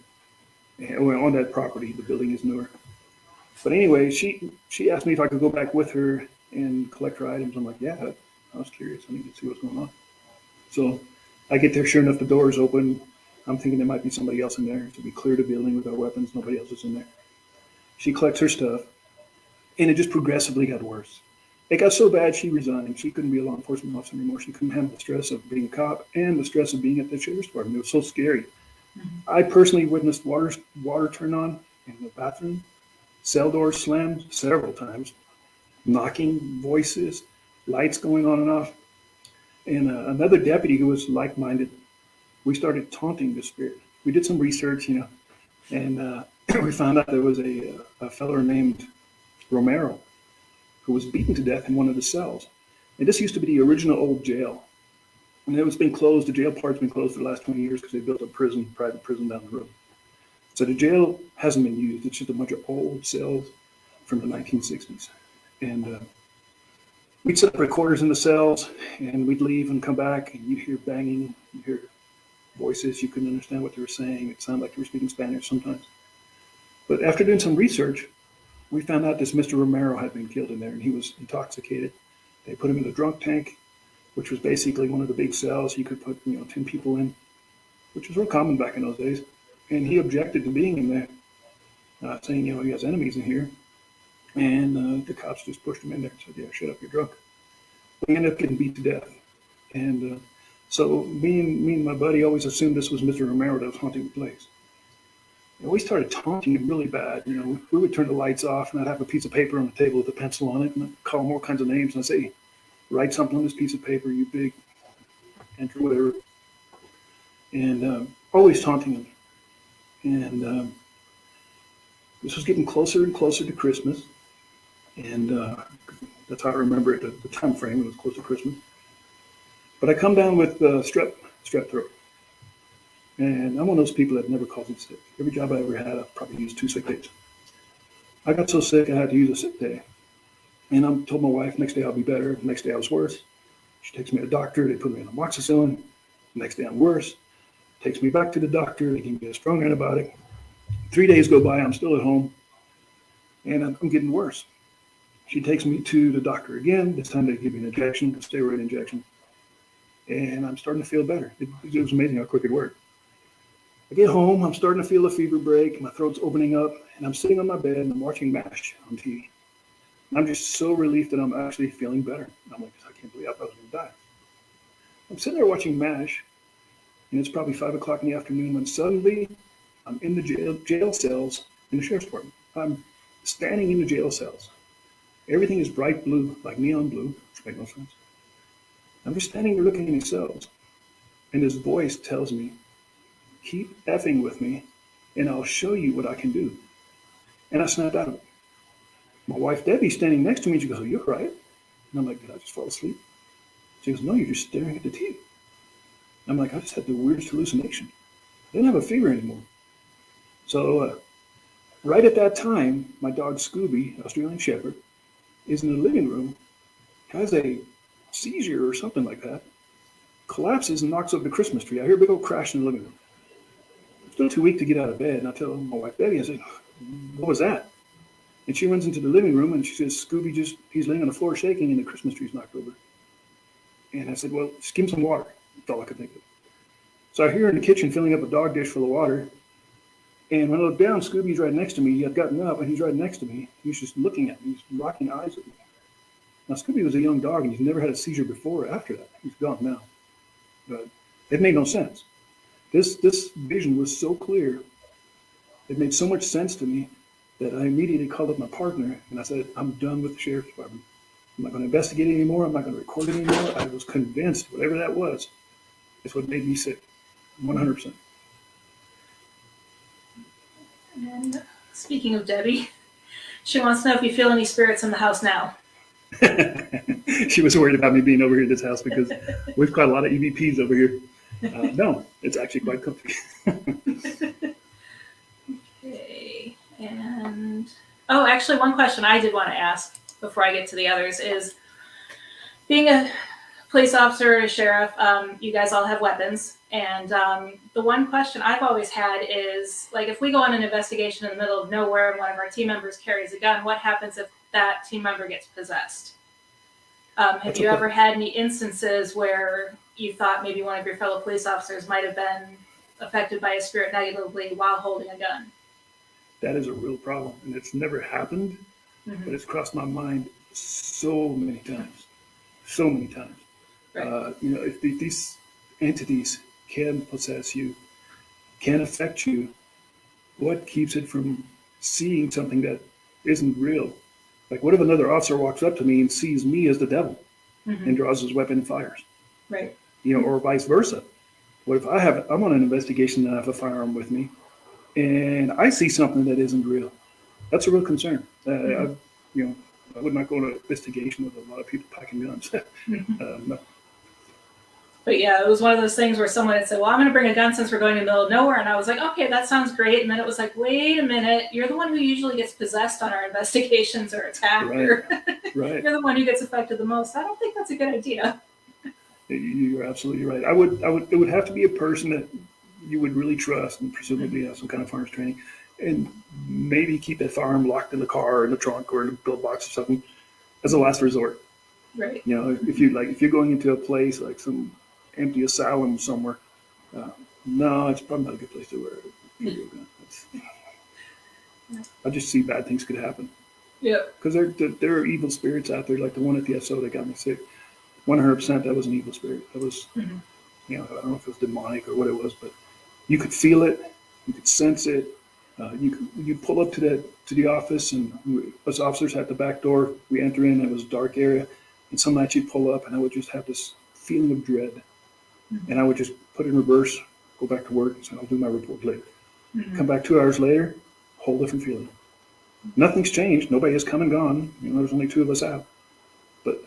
And on that property, the building is newer. But anyway, she asked me if I could go back with her and collect her items. I'm like, yeah, I was curious. I need to see what's going on. So I get there, sure enough, the door is open. I'm thinking there might be somebody else in there. So we clear the building with our weapons. Nobody else is in there. She collects her stuff, and it just progressively got worse. It got so bad she resigned. She couldn't be a law enforcement officer anymore. She couldn't handle the stress of being a cop and the stress of being at the sheriff's department. It was so scary. I personally witnessed water turn on in the bathroom, cell doors slammed several times, knocking, voices, lights going on and off. And another deputy who was like-minded, we started taunting the spirit. We did some research, and we found out there was a fellow named Romero who was beaten to death in one of the cells. And this used to be the original old jail. And it's been closed. The jail part's been closed for the last 20 years because they built a private prison down the road. So the jail hasn't been used. It's just a bunch of old cells from the 1960s. And we'd set up recorders in the cells, and we'd leave and come back, and you'd hear banging, you'd hear voices. You couldn't understand what they were saying. It sounded like they were speaking Spanish sometimes. But after doing some research, we found out this Mr. Romero had been killed in there, and he was intoxicated. They put him in the drunk tank, which was basically one of the big cells you could put 10 people in, which was real common back in those days. And he objected to being in there, saying, he has enemies in here. And the cops just pushed him in there and said, "Yeah, shut up, you're drunk." He ended up getting beat to death. And so me and my buddy always assumed this was Mr. Romero that was haunting the place. And we started taunting him really bad. We would turn the lights off, and I'd have a piece of paper on the table with a pencil on it, and I'd call him all kinds of names, and I'd say, "Write something on this piece of paper, you big enter whatever." And always taunting him. And this was getting closer and closer to Christmas. And that's how I remember it, the time frame. It was close to Christmas. But I come down with strep throat. And I'm one of those people that never calls it sick. Every job I ever had, I probably used 2 sick days. I got so sick, I had to use a sick day. And I told my wife, next day I'll be better. The next day I was worse. She takes me to the doctor. They put me on amoxicillin. The next day I'm worse. Takes me back to the doctor. They give me a strong antibiotic. 3 days go by. I'm still at home. And I'm getting worse. She takes me to the doctor again. This time they give me an injection, a steroid injection. And I'm starting to feel better. It was amazing how quick it worked. I get home. I'm starting to feel a fever break. My throat's opening up. And I'm sitting on my bed and I'm watching MASH on TV. I'm just so relieved that I'm actually feeling better. I'm like, I can't believe I thought I was going to die. I'm sitting there watching MASH, and it's probably 5 o'clock in the afternoon when suddenly I'm in the jail cells in the sheriff's department. I'm standing in the jail cells. Everything is bright blue, like neon blue, which makes no sense. I'm just standing there looking in these cells, and this voice tells me, "Keep effing with me, and I'll show you what I can do." And I snapped out of it. My wife, Debbie's standing next to me. She goes, "Are you all right?" And I'm like, "Did I just fall asleep?" She goes, "No, you're just staring at the TV." I'm like, "I just had the weirdest hallucination. I didn't have a fever anymore." So right at that time, my dog Scooby, Australian Shepherd, is in the living room, has a seizure or something like that, collapses and knocks over the Christmas tree. I hear a big old crash in the living room. I'm still too weak to get out of bed, and I tell my wife, Debbie, I said, "What was that?" And she runs into the living room, and she says, "Scooby he's laying on the floor shaking, and the Christmas tree's knocked over." And I said, "Well, just give him some water." That's all I could think of. So I hear her in the kitchen filling up a dog dish full of water. And when I look down, Scooby's right next to me. He had gotten up, and he's right next to me. He's just looking at me. He's rocking eyes at me. Now, Scooby was a young dog, and he's never had a seizure before or after that. He's gone now. But it made no sense. This vision was so clear. It made so much sense to me that I immediately called up my partner and I said, I'm done with the sheriff's department. I'm not going to investigate it anymore. I'm not going to record it anymore. I was convinced whatever that was is what made me sick. 100%. And speaking of Debbie, she wants to know if you feel any spirits in the house now. She was worried about me being over here at this house because we've got a lot of EVPs over here. No, it's actually quite comfy. Okay. And actually, one question I did want to ask before I get to the others is, being a police officer or a sheriff, you guys all have weapons. And the one question I've always had is, like, if we go on an investigation in the middle of nowhere and one of our team members carries a gun, what happens if that team member gets possessed? Have you ever had any instances where you thought maybe one of your fellow police officers might have been affected by a spirit negatively while holding a gun? That is a real problem. And it's never happened, but it's crossed my mind so many times. So many times. Right. If these entities can possess you, can affect you, what keeps it from seeing something that isn't real? Like, what if another officer walks up to me and sees me as the devil and draws his weapon and fires? Right. Or vice versa. What if I'm on an investigation and I have a firearm with me and I see something that isn't real? That's a real concern. I would not go on an investigation with a lot of people packing guns. No. But yeah, it was one of those things where someone had said, well, I'm going to bring a gun since we're going in the middle of nowhere. And I was like, okay, that sounds great. And then it was like, wait a minute, you're the one who usually gets possessed on our investigations or attacked. Right. You're the one who gets affected the most. I don't think that's a good idea. You're absolutely right. It would have to be a person that you would really trust and presumably have some kind of firearms training, and maybe keep that firearm locked in the car or in the trunk or in a pillbox or something as a last resort. Right. If you're going into a place like some empty asylum somewhere, no, it's probably not a good place to wear a gun. I just see bad things could happen. Yeah. Because there are evil spirits out there, like the one at the SO that got me sick. 100% that was an evil spirit. That was, I don't know if it was demonic or what it was, but you could feel it, you could sense it. You pull up to the office, and us officers at the back door, we enter in. It was a dark area, and some nights you'd pull up, and I would just have this feeling of dread, and I would just put it in reverse, go back to work, and say, I'll do my report later. Come back 2 hours later, whole different feeling. Nothing's changed. Nobody has come and gone. There's only 2 of us out, but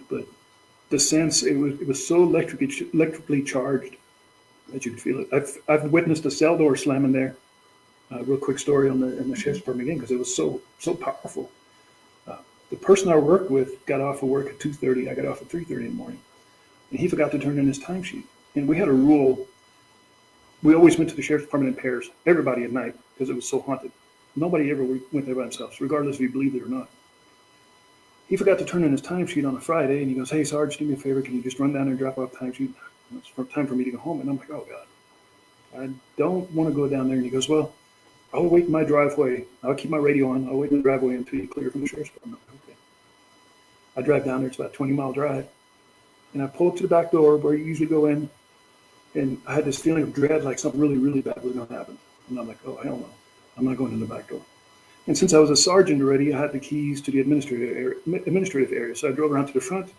the sense, it was so electrically charged that you could feel it. I've witnessed a cell door slamming there. Real quick story in the sheriff's department again, because it was so powerful. The person I worked with got off of work at 2:30. I got off at 3:30 in the morning, and he forgot to turn in his timesheet. And we had a rule. We always went to the sheriff's department in pairs, everybody at night, because it was so haunted. Nobody ever went there by themselves, regardless if you believed it or not. He forgot to turn in his timesheet on a Friday, and he goes, "Hey, Sarge, do me a favor. Can you just run down there and drop off timesheet? It's time for me to go home." And I'm like, "Oh, God, I don't want to go down there." And he goes, "Well, I'll wait in my driveway. I'll keep my radio on. I'll wait in the driveway until you clear from the sheriff's department." Okay. I drive down there. It's about a 20-mile drive. And I pull up to the back door where you usually go in, and I had this feeling of dread, like something really, really bad was going to happen. And I'm like, "Oh, hell no. I'm not going in the back door." And since I was a sergeant already, I had the keys to the administrative area. So I drove around to the front,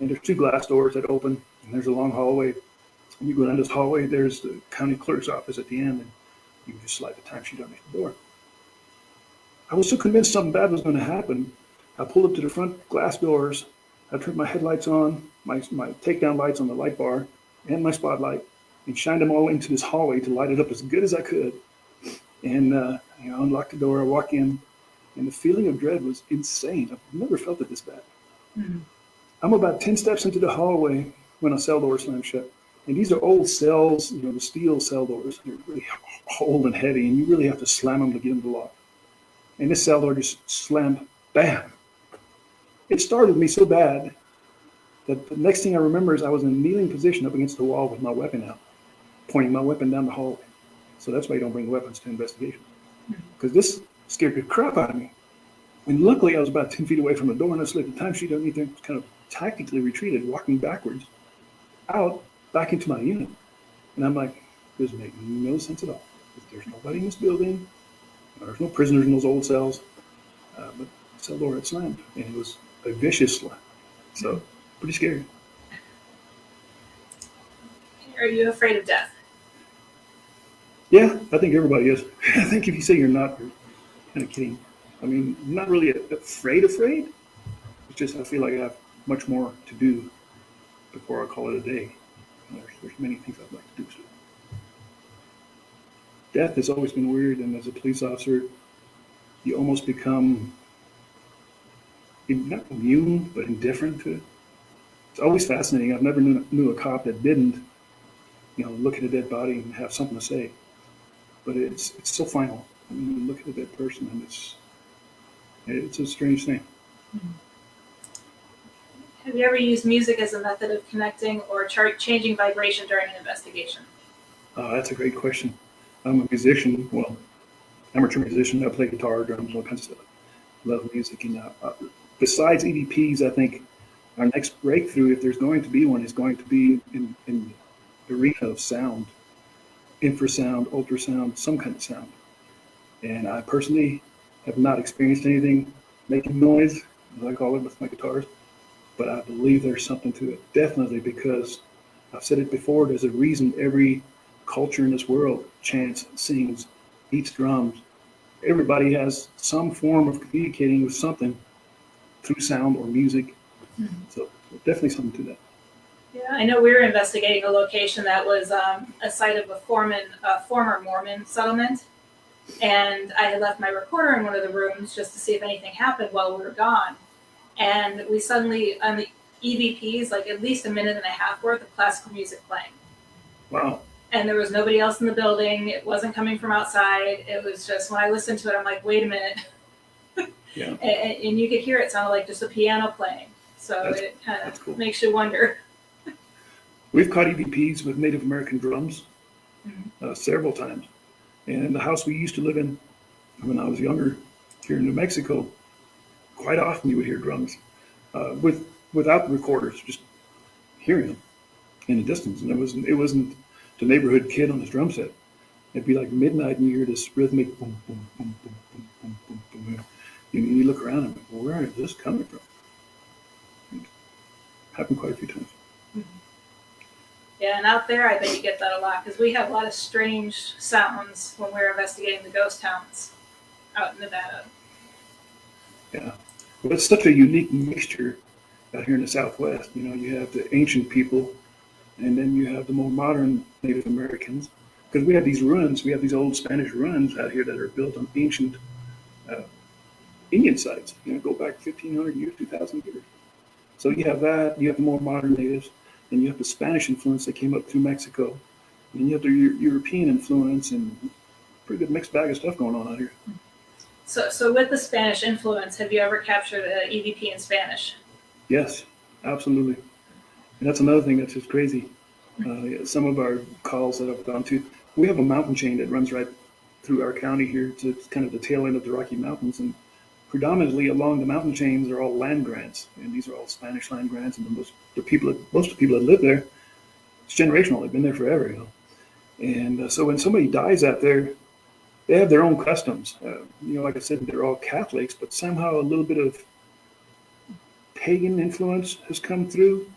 and there's 2 glass doors that open, and there's a long hallway. And you go down this hallway, there's the county clerk's office at the end, and you can just slide the timesheet underneath the door. I was so convinced something bad was going to happen. I pulled up to the front glass doors. I turned my headlights on, my takedown lights on the light bar, and my spotlight, and shined them all into this hallway to light it up as good as I could. And unlocked the door. I walk in, and the feeling of dread was insane. I've never felt it this bad. I'm about 10 steps into the hallway when a cell door slams shut. And these are old cells, the steel cell doors. They're really old and heavy, and you really have to slam them to get them to lock. And this cell door just slammed, bam. It startled me so bad that the next thing I remember is I was in a kneeling position up against the wall with my weapon out, pointing my weapon down the hallway. So that's why you don't bring weapons to investigation. Because this scared the crap out of me. And luckily, I was about 10 feet away from the door, and I slid the timesheet underneath there, kind of tactically retreated, walking backwards, back into my unit. And I'm like, this makes no sense at all. If there's nobody in this building, There's no prisoners in those old cells, but the cell door had slammed, and it was a vicious slam. So pretty scary. Are you afraid of death? Yeah, I think everybody is. I think if you say you're not, you're kind of kidding. I mean, I'm not really afraid. It's just I feel like I have much more to do before I call it a day. There's many things I'd like to do. So death has always been weird, and as a police officer, you almost become not immune, but indifferent to it. It's always fascinating. I've never knew a cop that didn't, look at a dead body and have something to say. But it's so final. I mean, you look at a dead person, and it's a strange thing. Have you ever used music as a method of connecting or changing vibration during an investigation? That's a great question. I'm a musician. Well, amateur musician. I play guitar, drums, all kinds of stuff. Love music. And besides EVPs, I think our next breakthrough, if there's going to be one, is going to be in the arena of sound, infrasound, ultrasound, some kind of sound. And I personally have not experienced anything making noise, as I call it, with my guitars. But I believe there's something to it, definitely, because I've said it before, there's a reason every culture in this world chants, sings, beats drums. Everybody has some form of communicating with something through sound or music. So definitely something to that. Yeah, I know we were investigating a location that was a site of a former Mormon settlement. And I had left my recorder in one of the rooms just to see if anything happened while we were gone. And we suddenly, on the EVPs, like at least a minute and a half worth of classical music playing. Wow. And there was nobody else in the building. It wasn't coming from outside. It was just, when I listened to it, I'm like, wait a minute. Yeah. And you could hear it sounded like just a piano playing. So it kind of cool. makes you wonder. We've caught EVPs with Native American drums several times. And in the house we used to live in when I was younger here in New Mexico, quite often you would hear drums without the recorders, just hearing them in the distance. And it wasn't the neighborhood kid on his drum set. It'd be like midnight and you hear this rhythmic boom, boom, boom, boom, boom, boom, boom, boom. And you look around and well, where is this coming from? It happened quite a few times. Yeah, and out there, I bet you get that a lot because we have a lot of strange sounds when we're investigating the ghost towns out in Nevada. Yeah, well, it's such a unique mixture out here in the Southwest. You have the ancient people, and then you have the more modern Native Americans. Because we have these ruins, we have these old Spanish ruins out here that are built on ancient Indian sites. Go back 1,500 years, 2,000 years. So you have that. You have the more modern natives. And you have the Spanish influence that came up through Mexico. And you have the European influence and pretty good mixed bag of stuff going on out here. So with the Spanish influence, have you ever captured an EVP in Spanish? Yes, absolutely. And that's another thing that's just crazy. Some of our calls that I've gone to, we have a mountain chain that runs right through our county here. It's kind of the tail end of the Rocky Mountains. And predominantly along the mountain chains are all land grants. And these are all Spanish land grants. And most of the people that live there, it's generational. They've been there forever. And so when somebody dies out there, they have their own customs. Like I said, they're all Catholics, but somehow a little bit of pagan influence has come through,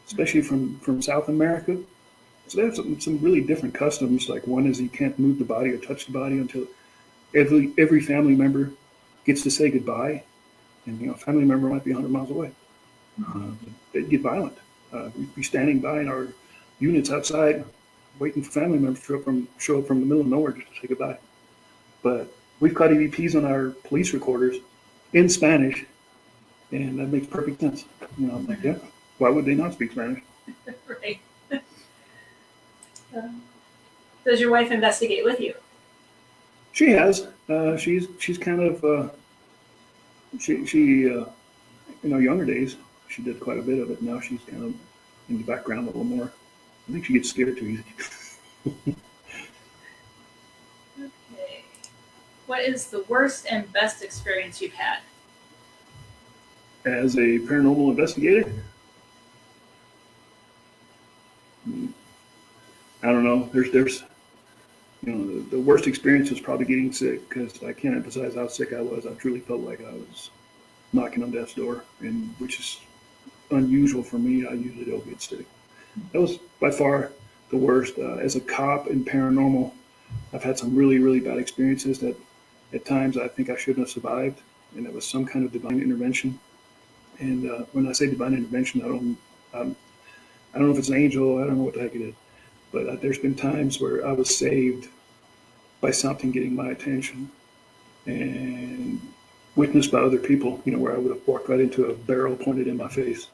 especially from South America. So they have some really different customs. Like one is you can't move the body or touch the body until every family member gets to say goodbye. And a family member might be 100 miles away. They'd get violent. We'd be standing by in our units outside, waiting for family members to show up from the middle of nowhere just to say goodbye. But we've got EVPs on our police recorders in Spanish, and that makes perfect sense. I'm like, yeah, why would they not speak Spanish? Right. Does your wife investigate with you? She has. She's kind of she in our younger days she did quite a bit of it. Now she's kind of in the background a little more. I think she gets scared too easy. Okay. What is the worst and best experience you've had? As a paranormal investigator, I don't know. There's The worst experience was probably getting sick, because I can't emphasize how sick I was. I truly felt like I was knocking on death's door, and which is unusual for me. I usually don't get sick. That was by far the worst. As a cop in paranormal, I've had some really, really bad experiences that at times I think I shouldn't have survived, and it was some kind of divine intervention. And when I say divine intervention, I don't know if it's an angel. I don't know what the heck it is. But there's been times where I was saved by something getting my attention, and witnessed by other people, where I would have walked right into a barrel pointed in my face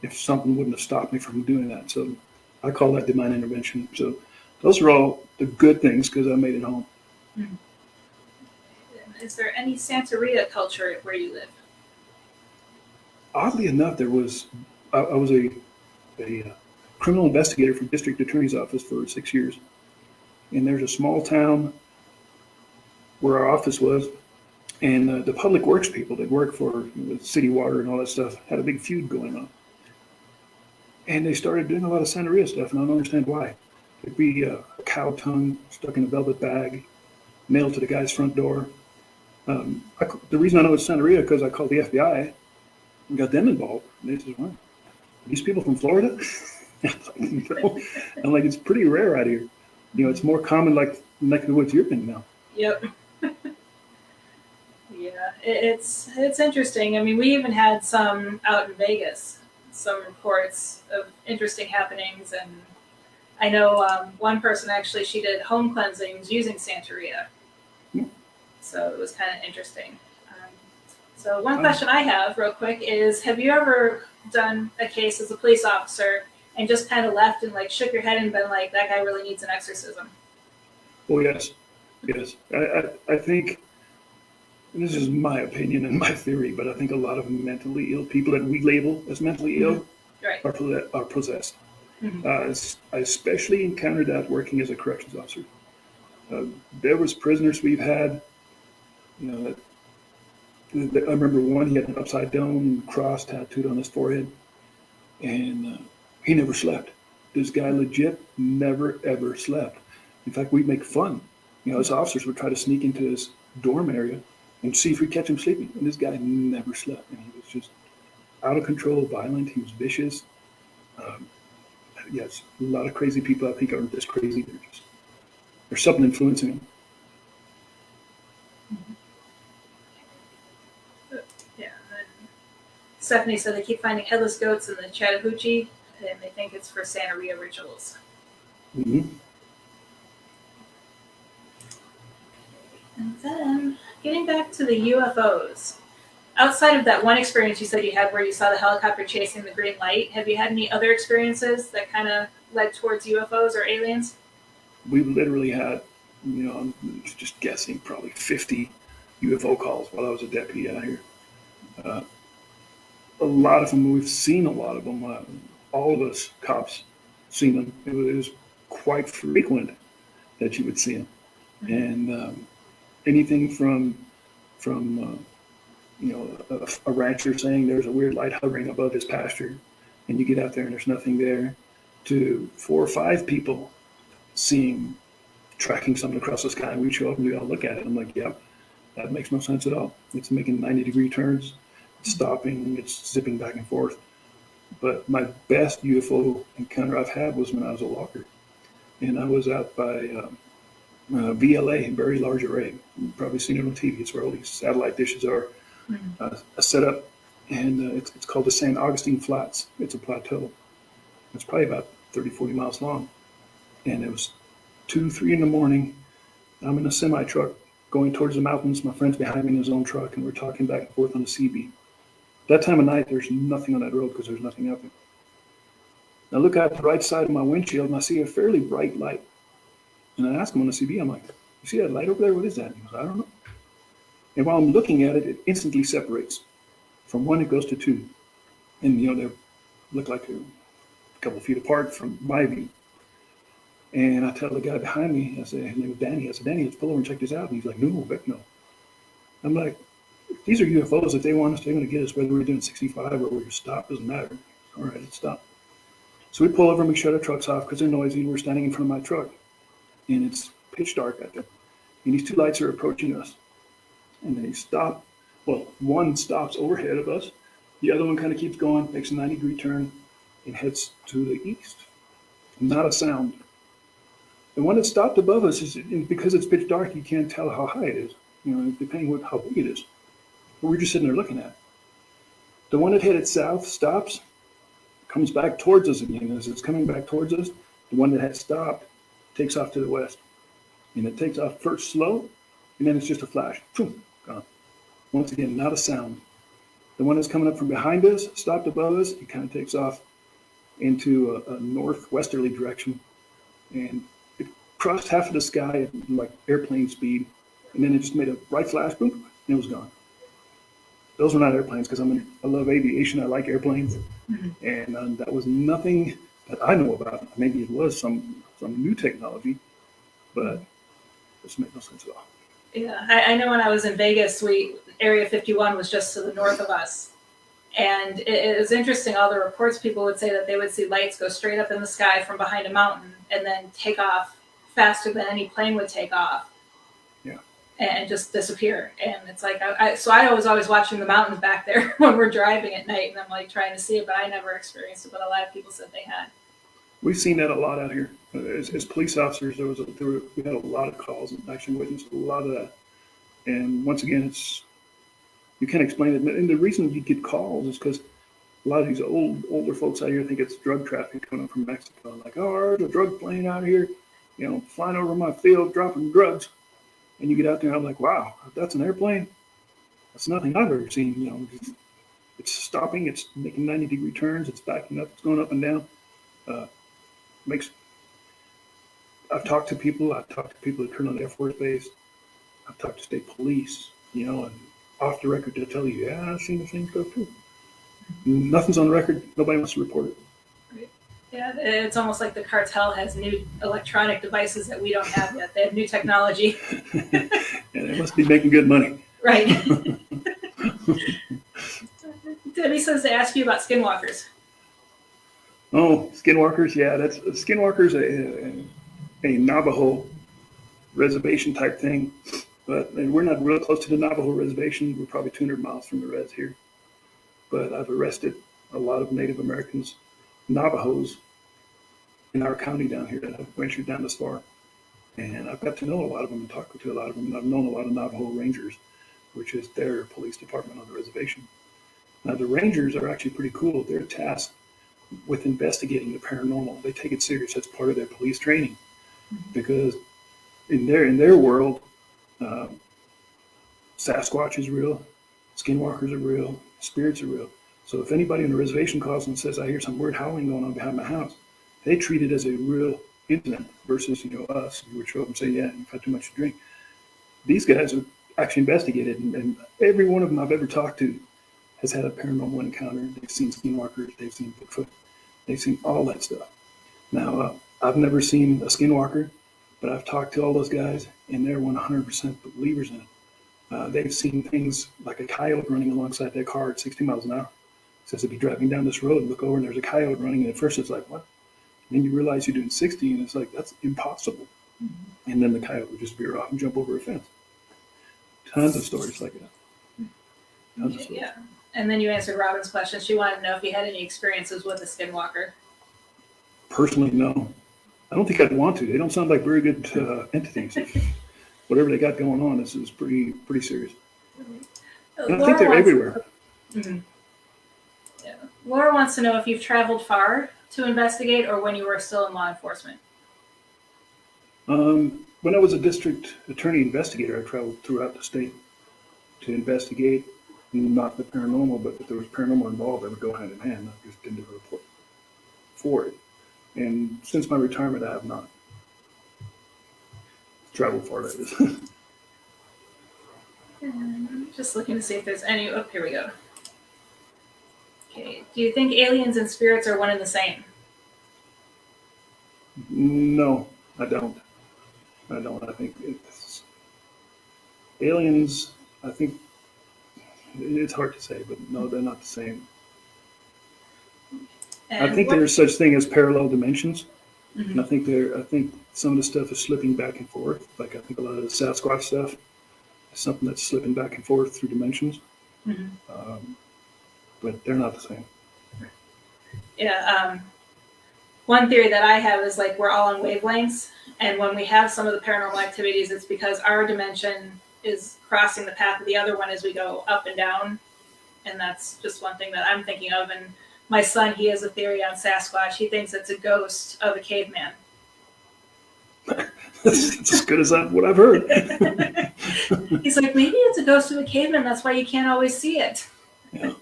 if something wouldn't have stopped me from doing that. So I call that divine intervention. So those are all the good things, because I made it home. Mhm. Is there any Santeria culture where you live? Oddly enough, I was a criminal investigator for district attorney's office for 6 years. And there's a small town where our office was, and the public works people that work for city water and all that stuff had a big feud going on. And they started doing a lot of Santeria stuff, and I don't understand why. It'd be a cow tongue stuck in a velvet bag, nailed to the guy's front door. The reason I know it's Santeria because I called the FBI and got them involved. And they said, "Well, these people from Florida?" I'm like, it's pretty rare out here. It's more common like neck of the woods you're in now. Yep. Yeah, it's interesting. I mean, we even had some out in Vegas, some reports of interesting happenings, and I know one person actually, she did home cleansings using Santeria, so it was kind of interesting. So one question I have real quick is, have you ever done a case as a police officer and just kind of left and like shook your head and been like, that guy really needs an exorcism? Oh, yes. I think, and this is my opinion and my theory, but I think a lot of mentally ill people that we label as mentally ill Right. are possessed. Mm-hmm. I especially encountered that working as a corrections officer. There was prisoners we've had, that I remember one, he had an upside down cross tattooed on his forehead, and he never slept. This guy legit never, ever slept. In fact, we'd make fun. As officers would try to sneak into his dorm area and see if we catch him sleeping. And this guy never slept. And he was just out of control, violent. He was vicious. Yes, a lot of crazy people I think aren't just crazy. There's something influencing them. Yeah. And Stephanie said they keep finding headless goats in the Chattahoochee, and they think it's for Santeria rituals. Mm-hmm. And then, getting back to the UFOs, outside of that one experience you said you had where you saw the helicopter chasing the green light, have you had any other experiences that kind of led towards UFOs or aliens? We literally had, I'm just guessing, probably 50 UFO calls while I was a deputy out here. A lot of them, we've seen a lot of them. All of us cops seen them. It was quite frequent that you would see them. And anything from a rancher saying there's a weird light hovering above his pasture, and you get out there and there's nothing there, to 4 or 5 people tracking something across the sky, and we show up and we all look at it. I'm like, yep, that makes no sense at all. It's making 90-degree turns, it's stopping, it's zipping back and forth. But my best UFO encounter I've had was when I was a walker, and I was out by VLA, Very Large Array. You've probably seen it on TV. It's where all these satellite dishes are set up, and it's called the San Augustine Flats. It's a plateau. It's probably about 30, 40 miles long. And it was 2, 3 in the morning. I'm in a semi-truck going towards the mountains. My friend's behind me in his own truck, and we're talking back and forth on the CB. That time of night, there's nothing on that road because there's nothing out there. I look out the right side of my windshield, and I see a fairly bright light. And I ask him on the CB, I'm like, you see that light over there? What is that? And he goes, I don't know. And while I'm looking at it, it instantly separates. From 1, it goes to 2. And, they look like a couple feet apart from my view. And I tell the guy behind me, I say, his name is Danny. I said, Danny, let's pull over and check this out. And he's like, no, heck no. I'm like, these are UFOs. If they want us, they're going to get us, whether we're doing 65 or we're stopped, doesn't matter. All right, let's stop. So we pull over and we shut our trucks off because they're noisy. We're standing in front of my truck. And it's pitch dark out there. And these two lights are approaching us. And they stop. Well, one stops overhead of us. The other one kind of keeps going, makes a 90-degree turn, and heads to the east. Not a sound. The one that stopped above us is, because it's pitch dark, you can't tell how high it is, depending on how big it is. But we're just sitting there looking at it. The one that headed south stops, comes back towards us again. As it's coming back towards us, the one that had stopped takes off to the west. And it takes off first slow, and then it's just a flash. Boom, gone. Once again, not a sound. The one that's coming up from behind us, stopped above us, it kind of takes off into a northwesterly direction. And it crossed half of the sky at like airplane speed. And then it just made a bright flash, boom, and it was gone. Those were not airplanes, because I love aviation. I like airplanes. Mm-hmm. And that was nothing that I know about. Maybe it was some new technology, but it just made no sense at all. Yeah, I know when I was in Vegas, Area 51 was just to the north of us. And it was interesting, all the reports, people would say that they would see lights go straight up in the sky from behind a mountain and then take off faster than any plane would take off. Yeah. And just disappear. And it's like, so I was always watching the mountains back there when we're driving at night, and I'm like trying to see it, but I never experienced it, but a lot of people said they had. We've seen that a lot out here. As police officers, we had a lot of calls and actually witnessed a lot of that. And once again, you can't explain it. And the reason you get calls is because a lot of these older folks out here think it's drug traffic coming up from Mexico. Like, oh, there's a drug plane out here, flying over my field, dropping drugs. And you get out there, and I'm like, wow, that's an airplane? That's nothing I've ever seen. It's stopping, it's making 90-degree turns, it's backing up, it's going up and down. I've talked to people that turn on the Air Force Base. I've talked to state police, and off the record they'll tell you, yeah, I've seen the same stuff too. Nothing's on the record. Nobody wants to report it. Right. Yeah, it's almost like the cartel has new electronic devices that we don't have yet. They have new technology. And they must be making good money. Right. Debbie says to ask you about skinwalkers. Oh, skinwalkers, yeah. Skinwalkers a Navajo reservation type thing, and we're not real close to the Navajo reservation. We're probably 200 miles from the res here. But I've arrested a lot of Native Americans, Navajos, in our county down here that have ventured down this far. And I've got to know a lot of them and talk to a lot of them. And I've known a lot of Navajo Rangers, which is their police department on the reservation. Now, the Rangers are actually pretty cool. They're tasked with investigating the paranormal. They take it serious. That's part of their police training. Mm-hmm. Because in their world, Sasquatch is real, skinwalkers are real, spirits are real. So if anybody on the reservation calls and says, I hear some weird howling going on behind my house, they treat it as a real incident versus, us, who would show up and say, yeah, you've had too much to drink. These guys are actually investigated, and every one of them I've ever talked to has had a paranormal encounter. They've seen skinwalkers, they've seen Bigfoot, they've seen all that stuff. Now, I've never seen a skinwalker, but I've talked to all those guys, and they're 100% believers in it. They've seen things like a coyote running alongside their car at 60 miles an hour. Says if you're driving down this road and look over and there's a coyote running, and at first it's like, what? And then you realize you're doing 60, and it's like, that's impossible. Mm-hmm. And then the coyote would just veer off and jump over a fence. Tons of stories like that. Tons of stories. Yeah. And then you answered Robin's question. She wanted to know if you had any experiences with a skinwalker. Personally, no. I don't think I'd want to. They don't sound like very good entities. Whatever they got going on is pretty serious. Mm-hmm. And I think they're everywhere. Mm-hmm. Yeah. Laura wants to know if you've traveled far to investigate or when you were still in law enforcement. When I was a district attorney investigator, I traveled throughout the state to investigate, not the paranormal, but if there was paranormal involved, I would go hand in hand. I just didn't do a report for it. And since my retirement, I have not traveled far, that is. Just looking to see if there's any. Oh, here we go. Okay. Do you think aliens and spirits are one and the same? No, I don't. I think aliens, I think it's hard to say, but no, they're not the same. And I think there's such thing as parallel dimensions. Mhm. And I think some of the stuff is slipping back and forth. Like I think a lot of the Sasquatch stuff is something that's slipping back and forth through dimensions. Mhm. But they're not the same. Yeah. One theory that I have is like we're all on wavelengths, and when we have some of the paranormal activities, it's because our dimension is crossing the path of the other one as we go up and down, and that's just one thing that I'm thinking of. And my son, he has a theory on Sasquatch. He thinks it's a ghost of a caveman. It's as good as what I've heard. He's like, maybe it's a ghost of a caveman. That's why you can't always see it. Yeah.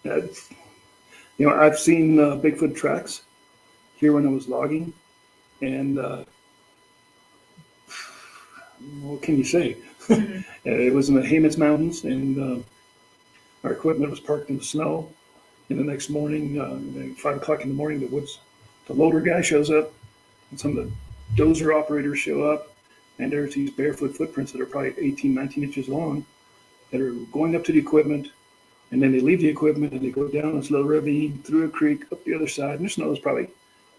I've seen Bigfoot tracks here when I was logging, and what can you say? Mm-hmm. It was in the Haymans Mountains, and our equipment was parked in the snow. And the next morning, 5 o'clock in the morning, the loader guy shows up, and some of the dozer operators show up, and there's these barefoot footprints that are probably 18, 19 inches long that are going up to the equipment, and then they leave the equipment and they go down this little ravine through a creek up the other side, and the snow is probably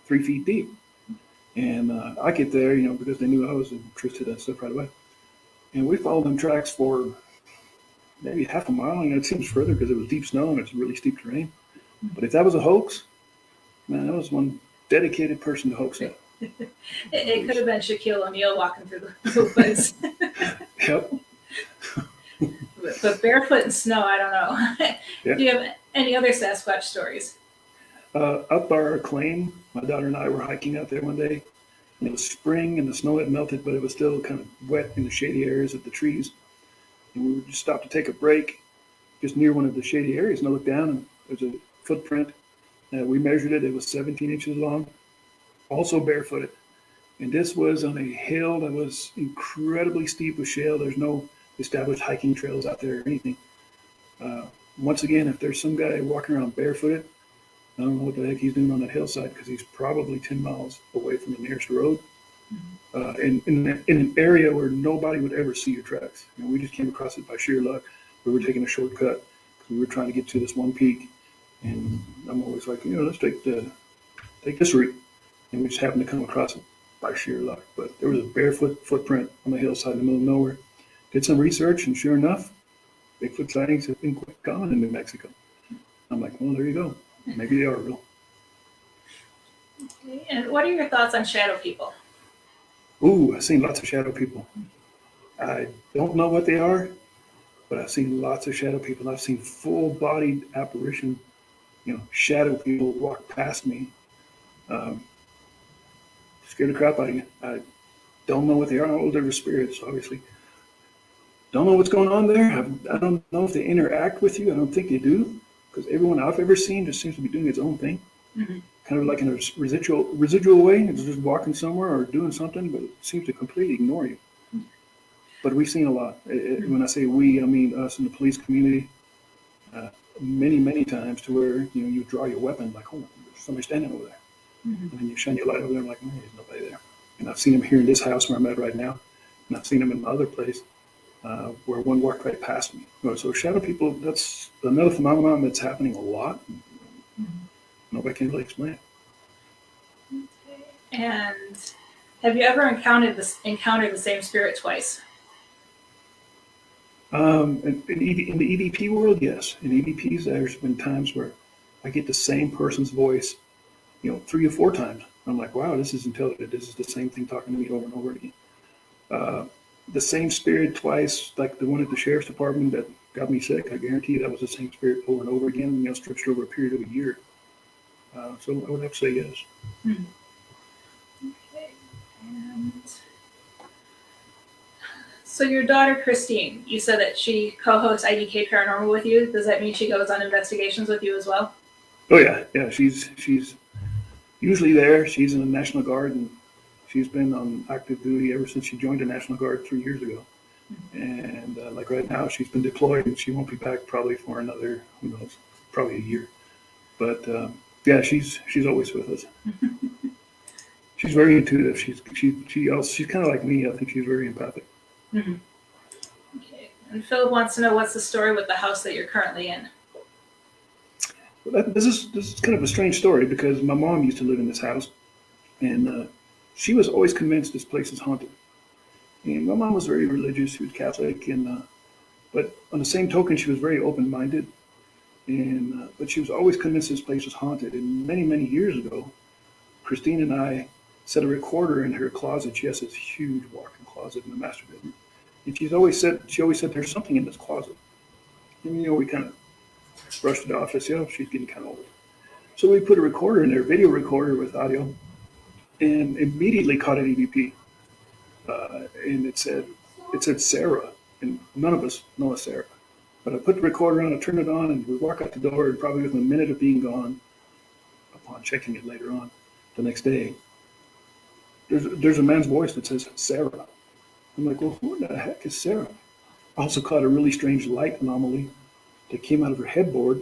3 feet deep. And I get there, because they knew I was interested in that stuff right away. And we followed them tracks for maybe half a mile. It seems further because it was deep snow and it's really steep terrain. But if that was a hoax, man, that was one dedicated person to hoax it. It could have been Shaquille O'Neal walking through the woods. Yep. But barefoot in snow, I don't know. Yeah. Do you have any other Sasquatch stories? Up our claim, my daughter and I were hiking out there one day, and it was spring and the snow had melted, but it was still kind of wet in the shady areas of the trees. And we just stopped to take a break just near one of the shady areas, and I looked down and there's a footprint. We measured it. It was 17 inches long, also barefooted. And this was on a hill that was incredibly steep with shale. There's no established hiking trails out there or anything. Once again, if there's some guy walking around barefooted, I don't know what the heck he's doing on that hillside because he's probably 10 miles away from the nearest road. In an area where nobody would ever see your tracks. We just came across it by sheer luck. We were taking a shortcut because we were trying to get to this one peak. And I'm always like, let's take this route. And we just happened to come across it by sheer luck. But there was a barefoot footprint on the hillside in the middle of nowhere. Did some research, and sure enough, Bigfoot sightings have been quite common in New Mexico. I'm like, well, there you go. Maybe they are real. Okay. And what are your thoughts on shadow people? Ooh, I've seen lots of shadow people. I don't know what they are, but I've seen lots of shadow people. I've seen full-bodied apparition, shadow people walk past me. Scared the crap out of you. I don't know what they are. Oh, they're the spirits, obviously. Don't know what's going on there. I don't know if they interact with you. I don't think they do, because everyone I've ever seen just seems to be doing its own thing. Mm-hmm. Kind of like in a residual way. It's just walking somewhere or doing something, but it seems to completely ignore you. Mm-hmm. But we've seen a lot. When I say we, I mean us in the police community. Many, many times to where you draw your weapon like, oh, there's somebody standing over there. Mm-hmm. And then you shine your light over there and like, there's nobody there. And I've seen them here in this house where I'm at right now. And I've seen them in my other place where one walked right past me. So shadow people, that's another phenomenon that's happening a lot. Mm-hmm. Nobody can really explain it. Okay. And have you ever encountered the same spirit twice? In the EVP world, yes. In EVPs, there's been times where I get the same person's voice, 3 or 4 times. I'm like, wow, this is intelligent. This is the same thing talking to me over and over again. The same spirit twice, like the one at the sheriff's department that got me sick. I guarantee that was the same spirit over and over again, stretched over a period of a year. So I would have to say yes. Hmm. Okay. And so your daughter, Christine, you said that she co-hosts IDK Paranormal with you. Does that mean she goes on investigations with you as well? Oh, yeah. Yeah, she's usually there. She's in the National Guard, and she's been on active duty ever since she joined the National Guard 3 years ago. And like right now, she's been deployed, and she won't be back probably for another, who knows, probably a year. But yeah, she's always with us. She's very intuitive. She's kind of like me. I think she's very empathic. Mm-hmm. Okay. And Philip wants to know, what's the story with the house that you're currently in? Well, this is kind of a strange story because my mom used to live in this house, And she was always convinced this place is haunted. And my mom was very religious. She was Catholic, and but on the same token, she was very open-minded. And but she was always convinced this place was haunted. And many, many years ago, Christine and I set a recorder in her closet. She has this huge walk-in closet in the master bedroom, and she always said there's something in this closet. And we kind of brushed it off. I said, oh, she's getting kind of old. So we put a recorder in there, video recorder with audio, and immediately caught an EVP. And it said Sarah, and none of us know a Sarah. But I put the recorder on, I turned it on, and we walk out the door, and probably within a minute of being gone, upon checking it later on, the next day, there's a man's voice that says Sarah. I'm like, well, who the heck is Sarah? I also caught a really strange light anomaly that came out of her headboard,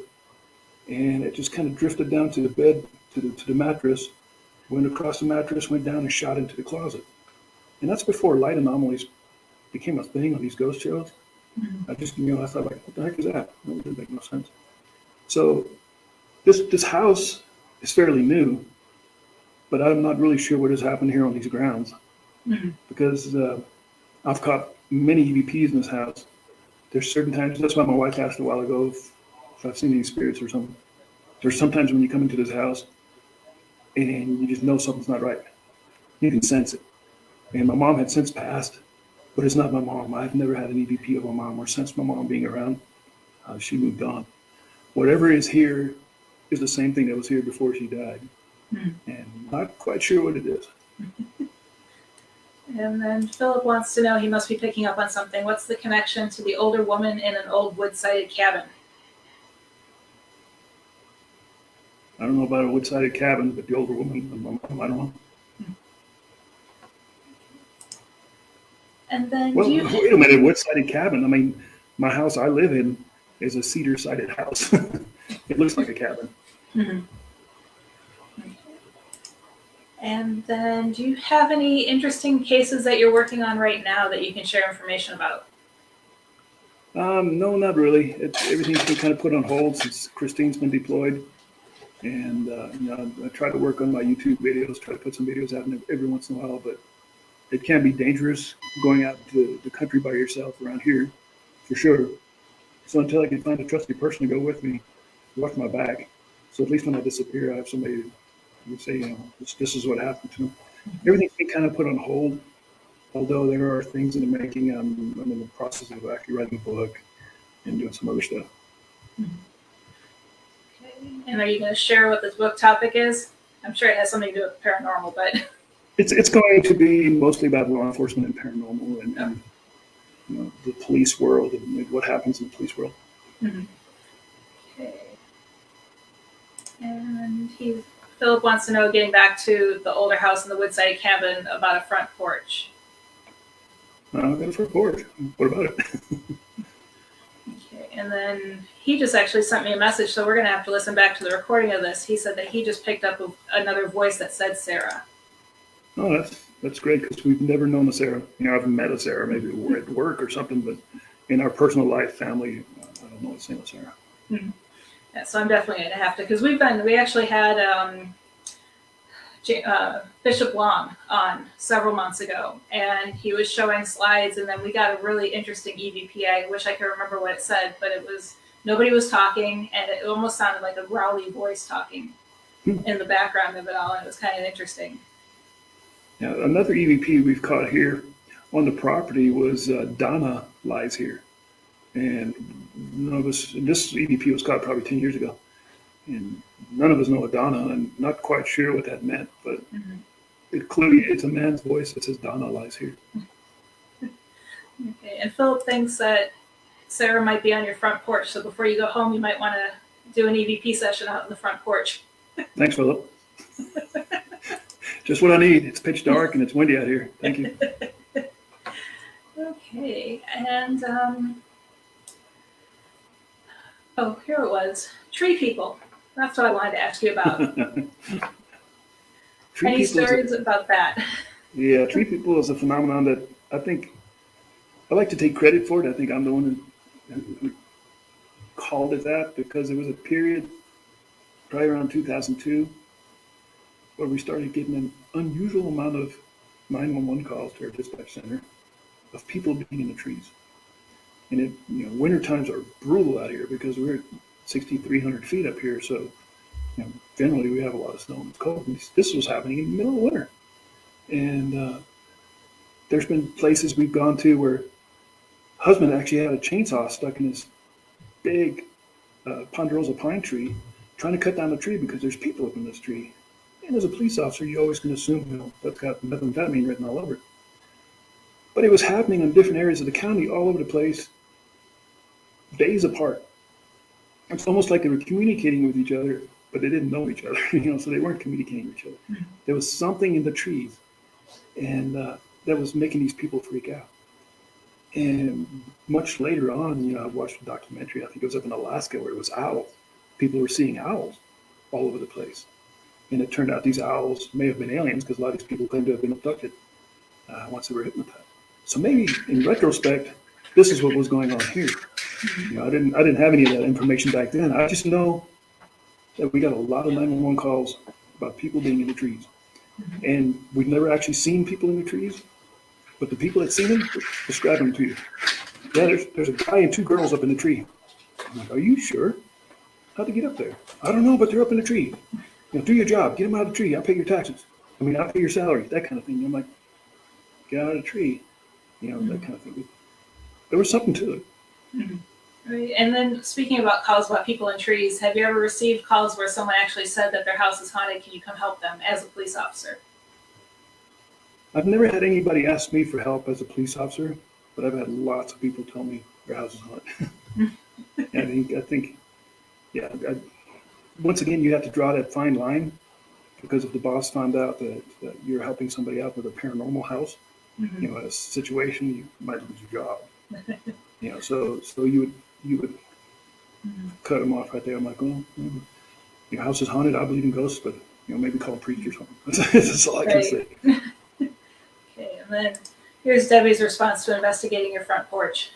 and it just kind of drifted down to the bed, to the mattress, went across the mattress, went down and shot into the closet. And that's before light anomalies became a thing on these ghost shows. I just, I thought, like, what the heck is that? That didn't make no sense. So this house is fairly new, but I'm not really sure what has happened here on these grounds, because I've caught many EVPs in this house. There's certain times, that's why my wife asked a while ago if I've seen any spirits or something. There's sometimes when you come into this house and you just know something's not right. You can sense it. And my mom had since passed, but it's not my mom. I've never had an EVP of my mom, or since my mom being around, she moved on. Whatever is here is the same thing that was here before she died. And not quite sure what it is. And then Philip wants to know, he must be picking up on something. What's the connection to the older woman in an old wood-sided cabin? I don't know about a wood-sided cabin, but the older woman, I don't know. And then well, wait a minute, wood-sided cabin. I mean, my house I live in is a cedar-sided house. It looks like a cabin. And then do you have any interesting cases that you're working on right now that you can share information about? No, not really. Everything's been kind of put on hold since Christine's been deployed. And I try to work on my YouTube videos, try to put some videos out every once in a while, but it can be dangerous going out to the country by yourself around here, for sure. So until I can find a trusted person to go with me, watch my back. So at least when I disappear, I have somebody who say, this is what happened to me. Everything's been kind of put on hold, although there are things in the making. I'm in the process of actually writing a book and doing some other stuff. Okay. And are you going to share what this book topic is? I'm sure it has something to do with paranormal, but... It's going to be mostly about law enforcement and paranormal and the police world and what happens in the police world. Okay. And Philip wants to know, getting back to the older house in the wood-sided cabin, about a front porch. I've got a front porch. What about it? Okay. And then he just actually sent me a message, so we're going to have to listen back to the recording of this. He said that he just picked up another voice that said Sarah. Oh, that's great, because we've never known a Sarah. I've met a Sarah, maybe at work or something, but in our personal life, family, I don't know a single Sarah. Yeah, so I'm definitely going to have to, because we actually had Bishop Long on several months ago, and he was showing slides, and then we got a really interesting EVP. I wish I could remember what it said, but nobody was talking, and it almost sounded like a growly voice talking in the background of it all, and it was kind of interesting. Yeah, another EVP we've caught here on the property was Donna Lies Here. And none of us, this EVP was caught probably 10 years ago. And none of us know a Donna, and not quite sure what that meant, but it's a man's voice that says Donna lies here. Okay, and Philip thinks that Sarah might be on your front porch, so before you go home, you might want to do an EVP session out in the front porch. Thanks, Philip. Just what I need. It's pitch dark and it's windy out here. Thank you. Okay, and here it was. Tree people. That's what I wanted to ask you about. Any stories about that? Yeah, tree people is a phenomenon that I think I like to take credit for it. I think I'm the one who called it that, because it was a period probably around 2002 where we started getting an unusual amount of 911 calls to our dispatch center of people being in the trees. And winter times are brutal out here because we're at 6,300 feet up here. So, generally we have a lot of snow and it's cold. And this was happening in the middle of winter. And there's been places we've gone to where husband actually had a chainsaw stuck in this big ponderosa pine tree, trying to cut down the tree because there's people up in this tree. And as a police officer, you're always going to assume, that's got methamphetamine written all over it. But it was happening in different areas of the county, all over the place, days apart. It's almost like they were communicating with each other, but they didn't know each other, so they weren't communicating with each other. Mm-hmm. There was something in the trees, and that was making these people freak out. And much later on, I watched a documentary, I think it was up in Alaska, where it was owls. People were seeing owls all over the place. And it turned out these owls may have been aliens because a lot of these people claim to have been abducted once they were hypnotized. So maybe in retrospect, this is what was going on here. I didn't have any of that information back then. I just know that we got a lot of 911 calls about people being in the trees. And we've never actually seen people in the trees, but the people that seen them describe them to you. Yeah, there's a guy and two girls up in the tree. I'm like, are you sure? How'd they get up there? I don't know, but they're up in the tree. Do your job. Get them out of the tree. I'll pay your taxes. I'll pay your salary. That kind of thing. I'm like, get out of the tree. That kind of thing. There was something to it. Mm-hmm. Right. And then speaking about calls about people in trees, have you ever received calls where someone actually said that their house is haunted? Can you come help them as a police officer? I've never had anybody ask me for help as a police officer, but I've had lots of people tell me their house is haunted. I think, once again, you have to draw that fine line, because if the boss found out that you're helping somebody out with a paranormal house, a situation, you might lose your job. So you would cut them off right there. I'm like, well, your house is haunted. I believe in ghosts, but maybe call a priest or something. That's all I can say. Okay, and then here's Debbie's response to investigating your front porch.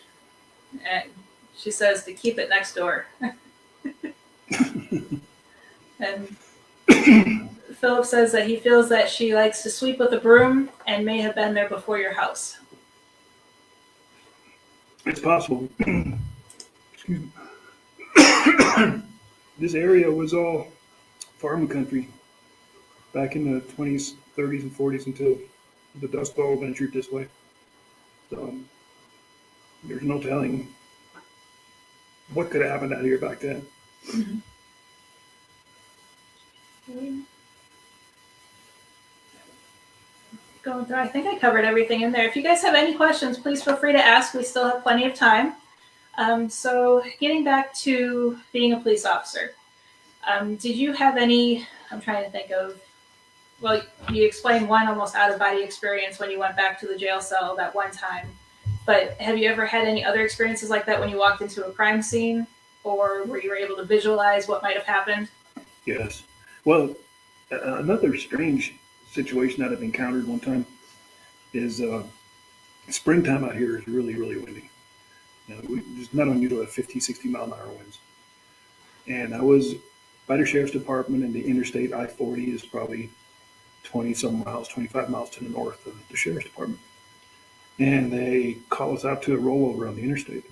And she says to keep it next door. And Philip says that he feels that she likes to sweep with a broom and may have been there before your house. It's possible. Excuse me. This area was all farming country back in the 20s, 30s, and 40s until the Dust Bowl ventured this way. So there's no telling what could have happened out here back then. Mm-hmm. Okay. Going through, I think I covered everything in there. If you guys have any questions, please feel free to ask. We still have plenty of time. So getting back to being a police officer, did you have any, I'm trying to think of, well, you explained one almost out-of-body experience when you went back to the jail cell that one time, but have you ever had any other experiences like that when you walked into a crime scene, or where you were able to visualize what might have happened? Yes. Well, another strange situation that I've encountered one time is springtime out here is really, really windy. It's not unusual to have 50, 60 mile an hour winds. And I was by the sheriff's department, and the interstate I-40 is probably 20-some miles, 25 miles to the north of the sheriff's department. And they call us out to a rollover on the interstate.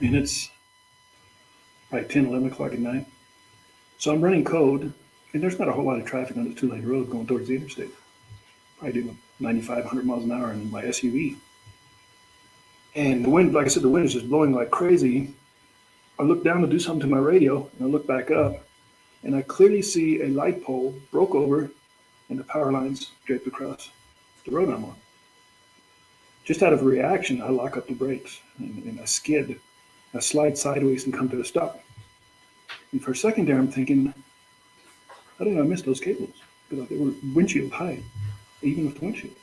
And it's probably 10, 11 o'clock at night. So I'm running code, and there's not a whole lot of traffic on the two-lane road going towards the interstate. I do 95, 100 miles an hour in my SUV. And the wind, like I said, the wind is just blowing like crazy. I look down to do something to my radio, and I look back up, and I clearly see a light pole broke over and the power lines draped across the road I'm on. Just out of a reaction, I lock up the brakes, and I skid. I slide sideways and come to a stop. And for a second there, I'm thinking, how did I miss those cables? Because they were windshield high, even with the windshield.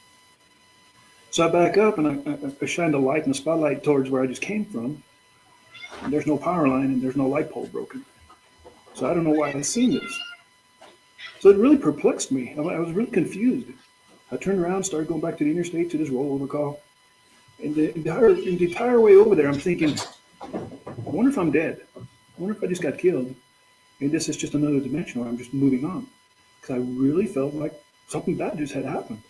So I back up, and I shine the light and the spotlight towards where I just came from. And there's no power line, and there's no light pole broken. So I don't know why I seen this. So it really perplexed me. I was really confused. I turned around, started going back to the interstate to this rollover call. And the entire way over there, I'm thinking, I wonder if I'm dead. I wonder if I just got killed. And this is just another dimension where I'm just moving on. because I really felt like something bad just had happened.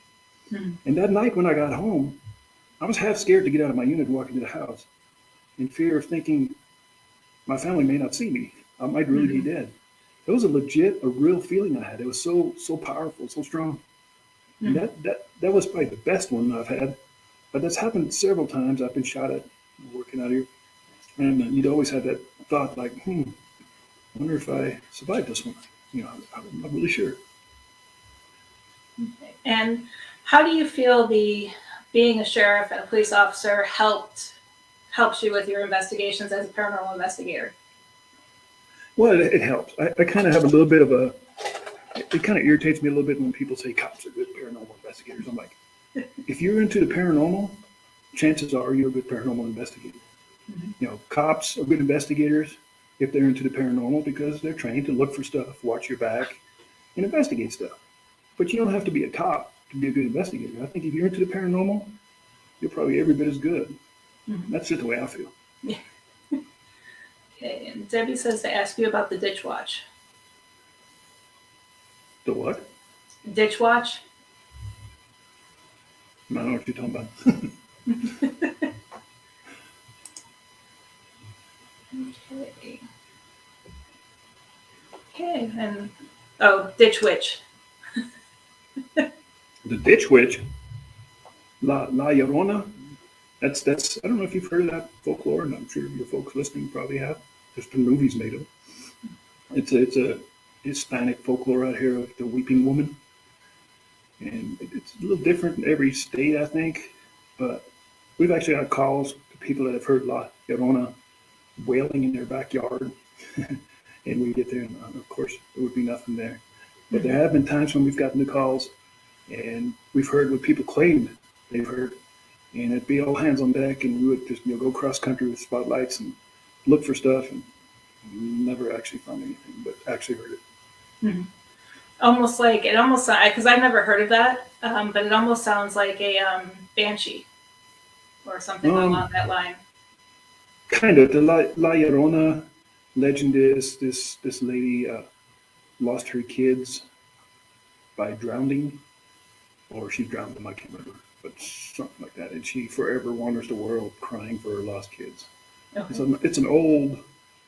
Hmm. And that night when I got home, I was half scared to get out of my unit and walk into the house in fear of thinking my family may not see me. I might really be Hmm. dead. It was a real feeling I had. It was so powerful, so strong. And Hmm. that was probably the best one I've had. But that's happened several times. I've been shot at working out here. And you'd always have that thought like, I wonder if I survived this one. I'm not really sure. And how do you feel the being a sheriff and a police officer helps you with your investigations as a paranormal investigator? Well, it helps. I kind of have a little bit of it kind of irritates me a little bit when people say cops are good paranormal investigators. I'm like, if you're into the paranormal, chances are you're a good paranormal investigator. Mhm. Cops are good investigators if they're into the paranormal because they're trained to look for stuff, watch your back, and investigate stuff. But you don't have to be a cop to be a good investigator. I think if you're into the paranormal, you're probably every bit as good. Mhm. That's just the way I feel. Okay, and Debbie says to ask you about the ditch watch. The what? Ditch watch? I don't know what you're talking about. Okay. Okay, and ditch witch. The Ditch Witch, La Llorona. That's. I don't know if you've heard of that folklore, and I'm sure your folks listening probably have. There's been movies made of it. It's a Hispanic folklore out here of the weeping woman, and it's a little different in every state, I think. But we've actually got calls to people that have heard La Llorona wailing in their backyard, and we get there, and of course there would be nothing there. But there have been times when we've gotten the calls, and we've heard what people claimed they've heard, and it'd be all hands on deck, and we would just go cross country with spotlights and look for stuff, and never actually found anything, but actually heard it. Mm-hmm. Almost like it almost because I've never heard of that, but it almost sounds like a banshee or something along Um, that line. Kind of. The La Llorona legend is this lady lost her kids by drowning, or she drowned them. I can't remember, but something like that. And she forever wanders the world crying for her lost kids. Okay. It's an old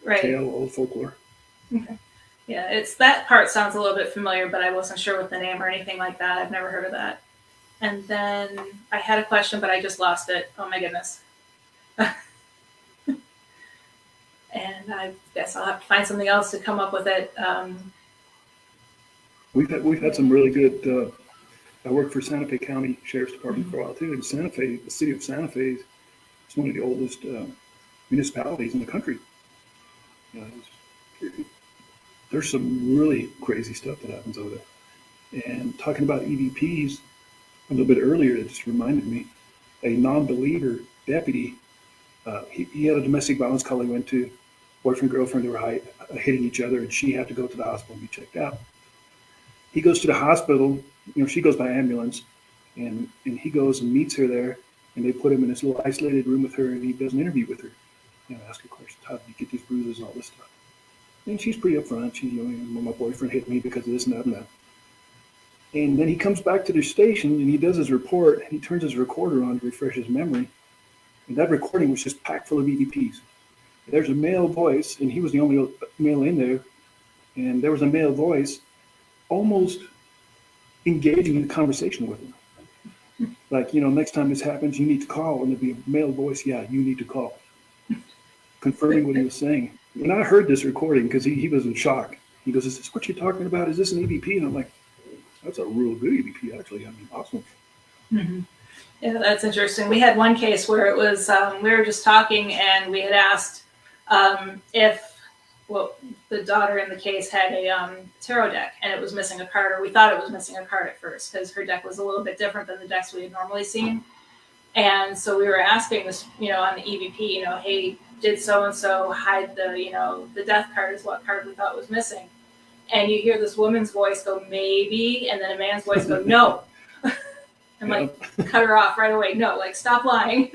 Right. tale, old folklore. Okay. Yeah, it's that part sounds a little bit familiar, but I wasn't sure with the name or anything like that. I've never heard of that. And then I had a question, but I just lost it. Oh my goodness. And I guess I'll have to find something else to come up with it. We've had some really good. I worked for Santa Fe County Sheriff's Department for a while too. And Santa Fe, the city of Santa Fe, is one of the oldest municipalities in the country. There's some really crazy stuff that happens over there. And talking about EVPs a little bit earlier, it just reminded me a non-believer deputy. He had a domestic violence call he went to. Boyfriend, girlfriend, they were hitting each other, and she had to go to the hospital and be checked out. He goes to the hospital. She goes by ambulance, and he goes and meets her there, and they put him in this little isolated room with her, and he does an interview with her. Ask her questions. How did you get these bruises and all this stuff? And she's pretty upfront. She's, my boyfriend hit me because of this and that and that. And then he comes back to the station, and he does his report, and he turns his recorder on to refresh his memory. And that recording was just packed full of EVPs. There's a male voice, and he was the only male in there, and there was a male voice almost engaging in a conversation with him. Like, next time this happens, you need to call, and there'd be a male voice, yeah, you need to call, confirming what he was saying. And I heard this recording because he was in shock. He goes, is this what you're talking about? Is this an EVP? And I'm like, that's a real good EVP, actually. I mean, awesome. Mm-hmm. Yeah, that's interesting. We had one case where it was we were just talking, and we had asked if the daughter in the case had a tarot deck, and it was missing a card, or we thought it was missing a card at first because her deck was a little bit different than the decks we had normally seen. And so we were asking this, on the EVP, hey, did so and so hide the death card? Is what card we thought was missing? And you hear this woman's voice go, maybe, and then a man's voice go, no. And cut her off right away. No, stop lying.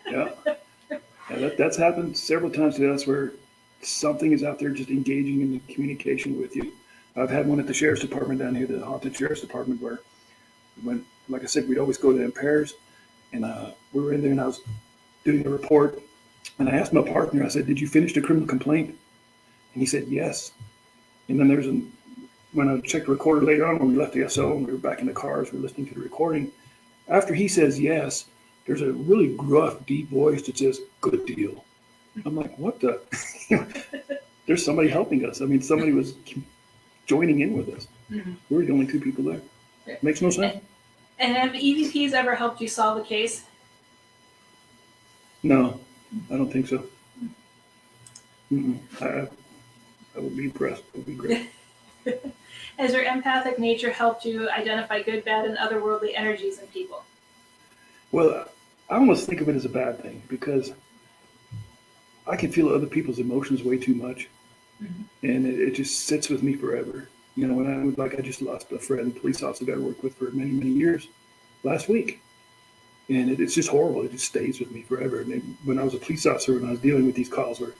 Yeah. That's happened several times to us where something is out there just engaging in the communication with you. I've had one at the sheriff's department down here, the haunted sheriff's department, where when, like I said, we'd always go to in pairs, and we were in there, and I was doing a report, and I asked my partner, I said, "Did you finish the criminal complaint?" And he said, "Yes." And then when I checked the recorder later on, when we left the SO and we were back in the cars, we were listening to the recording. After he says yes, there's a really gruff, deep voice that says, "Good deal." I'm like, what the? There's somebody helping us. I mean, somebody was joining in with us. Mhm. We were the only two people there. Makes no sense. And have EVPs ever helped you solve a case? No, I don't think so. I would be impressed. It would be great. Has your empathic nature helped you identify good, bad, and otherworldly energies in people? Well, I almost think of it as a bad thing because I can feel other people's emotions way too much, and it just sits with me forever. You know, I just lost a friend, police officer that I worked with for many, many years last week, and it's just horrible. It just stays with me forever. And when I was a police officer, when I was dealing with these calls where,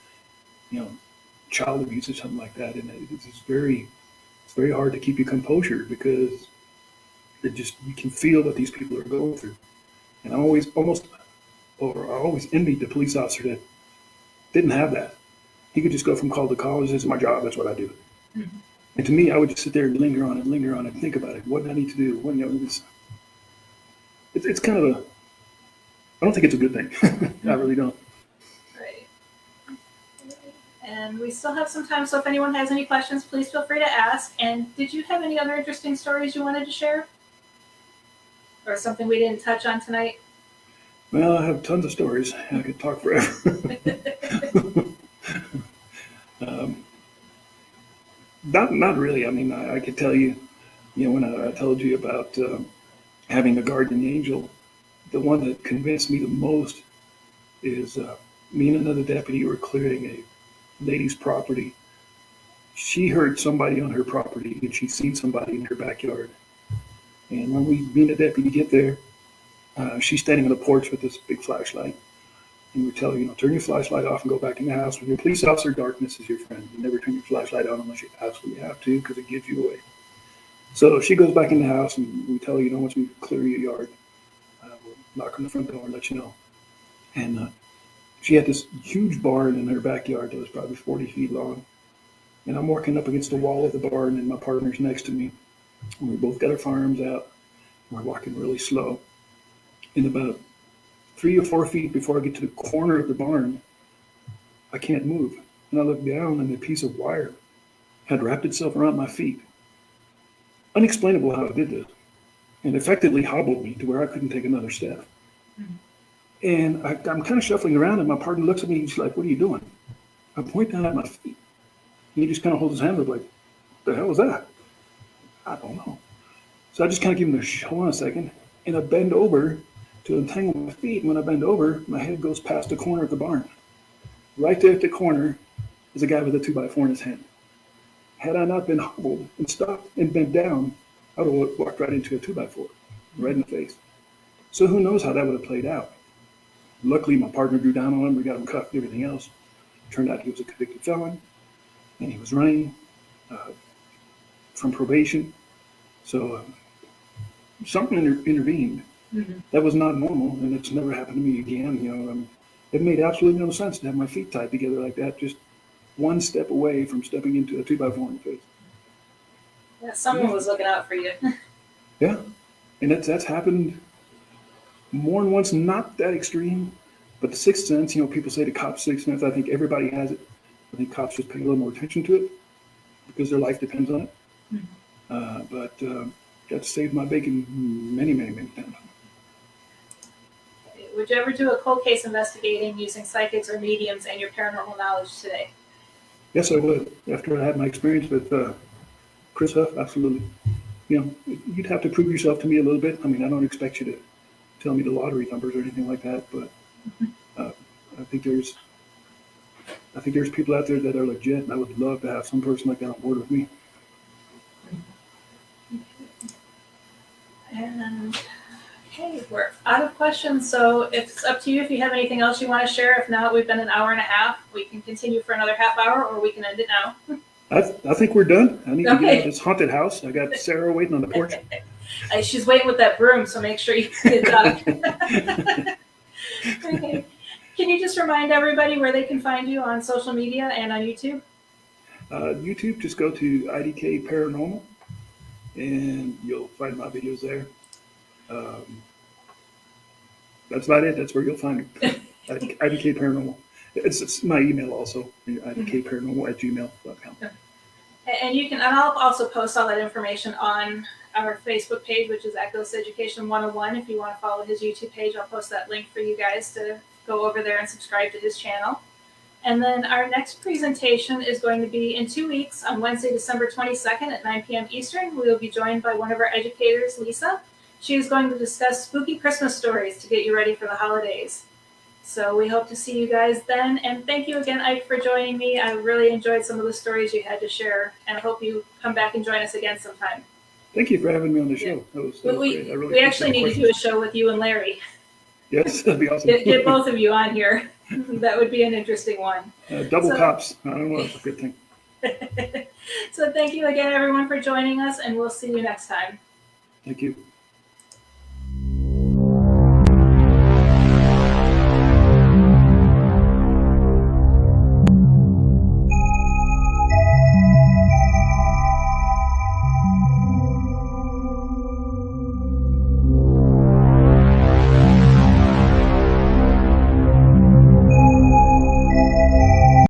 you know, child abuse or something like that, and it's very hard to keep your composure because you can feel what these people are going through. And I always envied the police officer that didn't have that. He could just go from call to call. This is my job. That's what I do. Mm-hmm. And to me, I would just sit there and linger on it, and think about it. What do I need to do? What, you know, it's kind of I don't think it's a good thing. I really don't. Right. And we still have some time, so if anyone has any questions, please feel free to ask. And did you have any other interesting stories you wanted to share? Or something we didn't touch on tonight? Well, I have tons of stories. I could talk forever. Not really. I mean, I could tell you, you know, when I told you about having a guardian angel, the one that convinced me the most is me and another deputy were clearing a lady's property. She heard somebody on her property, and she'd seen somebody in her backyard. And when me and the deputy get there, she's standing on the porch with this big flashlight. And we tell her, you know, turn your flashlight off and go back in the house. When you're a police officer, darkness is your friend. You never turn your flashlight on unless you absolutely have to because it gives you away. So she goes back in the house, and we tell her, you know, once we clear your yard, we'll knock on the front door and let you know. And she had this huge barn in her backyard that was probably 40 feet long. And I'm working up against the wall of the barn, and my partner's next to me. And we both got our firearms out. We're walking really slow. And about 3 or 4 feet before I get to the corner of the barn, I can't move. And I look down, and a piece of wire had wrapped itself around my feet. Unexplainable how it did this. And effectively hobbled me to where I couldn't take another step. Mm-hmm. And I'm kind of shuffling around, and my partner looks at me, and he's like, "What are you doing?" I point down at my feet. And he just kind of holds his hand up like, "The hell is that?" I don't know. So I just kind of give him a hold on a second, and I bend over to untangle my feet. And when I bend over, my head goes past the corner of the barn. Right there at the corner is a guy with a 2x4 in his hand. Had I not been hobbled and stopped and bent down, I would have walked right into a 2x4, right in the face. So who knows how that would have played out. Luckily, my partner drew down on him. We got him cuffed and everything else. Turned out he was a convicted felon, and he was running from probation. So something intervened. Mm-hmm. That was not normal, and it's never happened to me again. You know, it made absolutely no sense to have my feet tied together like that, just one step away from stepping into a 2x4 in the face. Yeah, someone was looking out for you. Yeah, and that's happened more than once. Not that extreme, but the sixth sense. You know, people say the cop's sixth sense. I think everybody has it. I think cops just pay a little more attention to it because their life depends on it. Mm-hmm. But that saved my bacon many, many, many times. Would you ever do a cold case investigating using psychics or mediums and your paranormal knowledge today? Yes, I would. After I had my experience with Chris Huff, absolutely. You know, you'd have to prove yourself to me a little bit. I mean, I don't expect you to tell me the lottery numbers or anything like that, but I think there's people out there that are legit, and I would love to have some person like that on board with me. And okay, we're out of questions, so it's up to you if you have anything else you want to share. If not, we've been an hour and a half. We can continue for another half hour, or we can end it now. I think we're done. I need to get Okay. out of this haunted house. I got Sarah waiting on the porch. She's waiting with that broom, so make sure you get it up. Okay. Can you just remind everybody where they can find you on social media and on YouTube? YouTube, just go to IDK Paranormal, and you'll find my videos there. That's about it. That's where you'll find it. IDK Paranormal. It's my email also, idkparanormal@gmail.com. And you can, and I'll also post all that information on our Facebook page, which is at Ghost Education 101. If you want to follow his YouTube page, I'll post that link for you guys to go over there and subscribe to his channel. And then our next presentation is going to be in 2 weeks on Wednesday, December 22nd at 9 p.m. Eastern. We will be joined by one of our educators, Lisa. She is going to discuss spooky Christmas stories to get you ready for the holidays. So we hope to see you guys then. And thank you again, Ike, for joining me. I really enjoyed some of the stories you had to share, and I hope you come back and join us again sometime. Thank you for having me on the show. That was great. I really we actually need to do a questions. show with you and Larry. Yes, that'd be awesome. Get both of you on here. That would be an interesting one. Double cops. I don't know. That's a good thing. So thank you again, everyone, for joining us, and we'll see you next time. Thank you.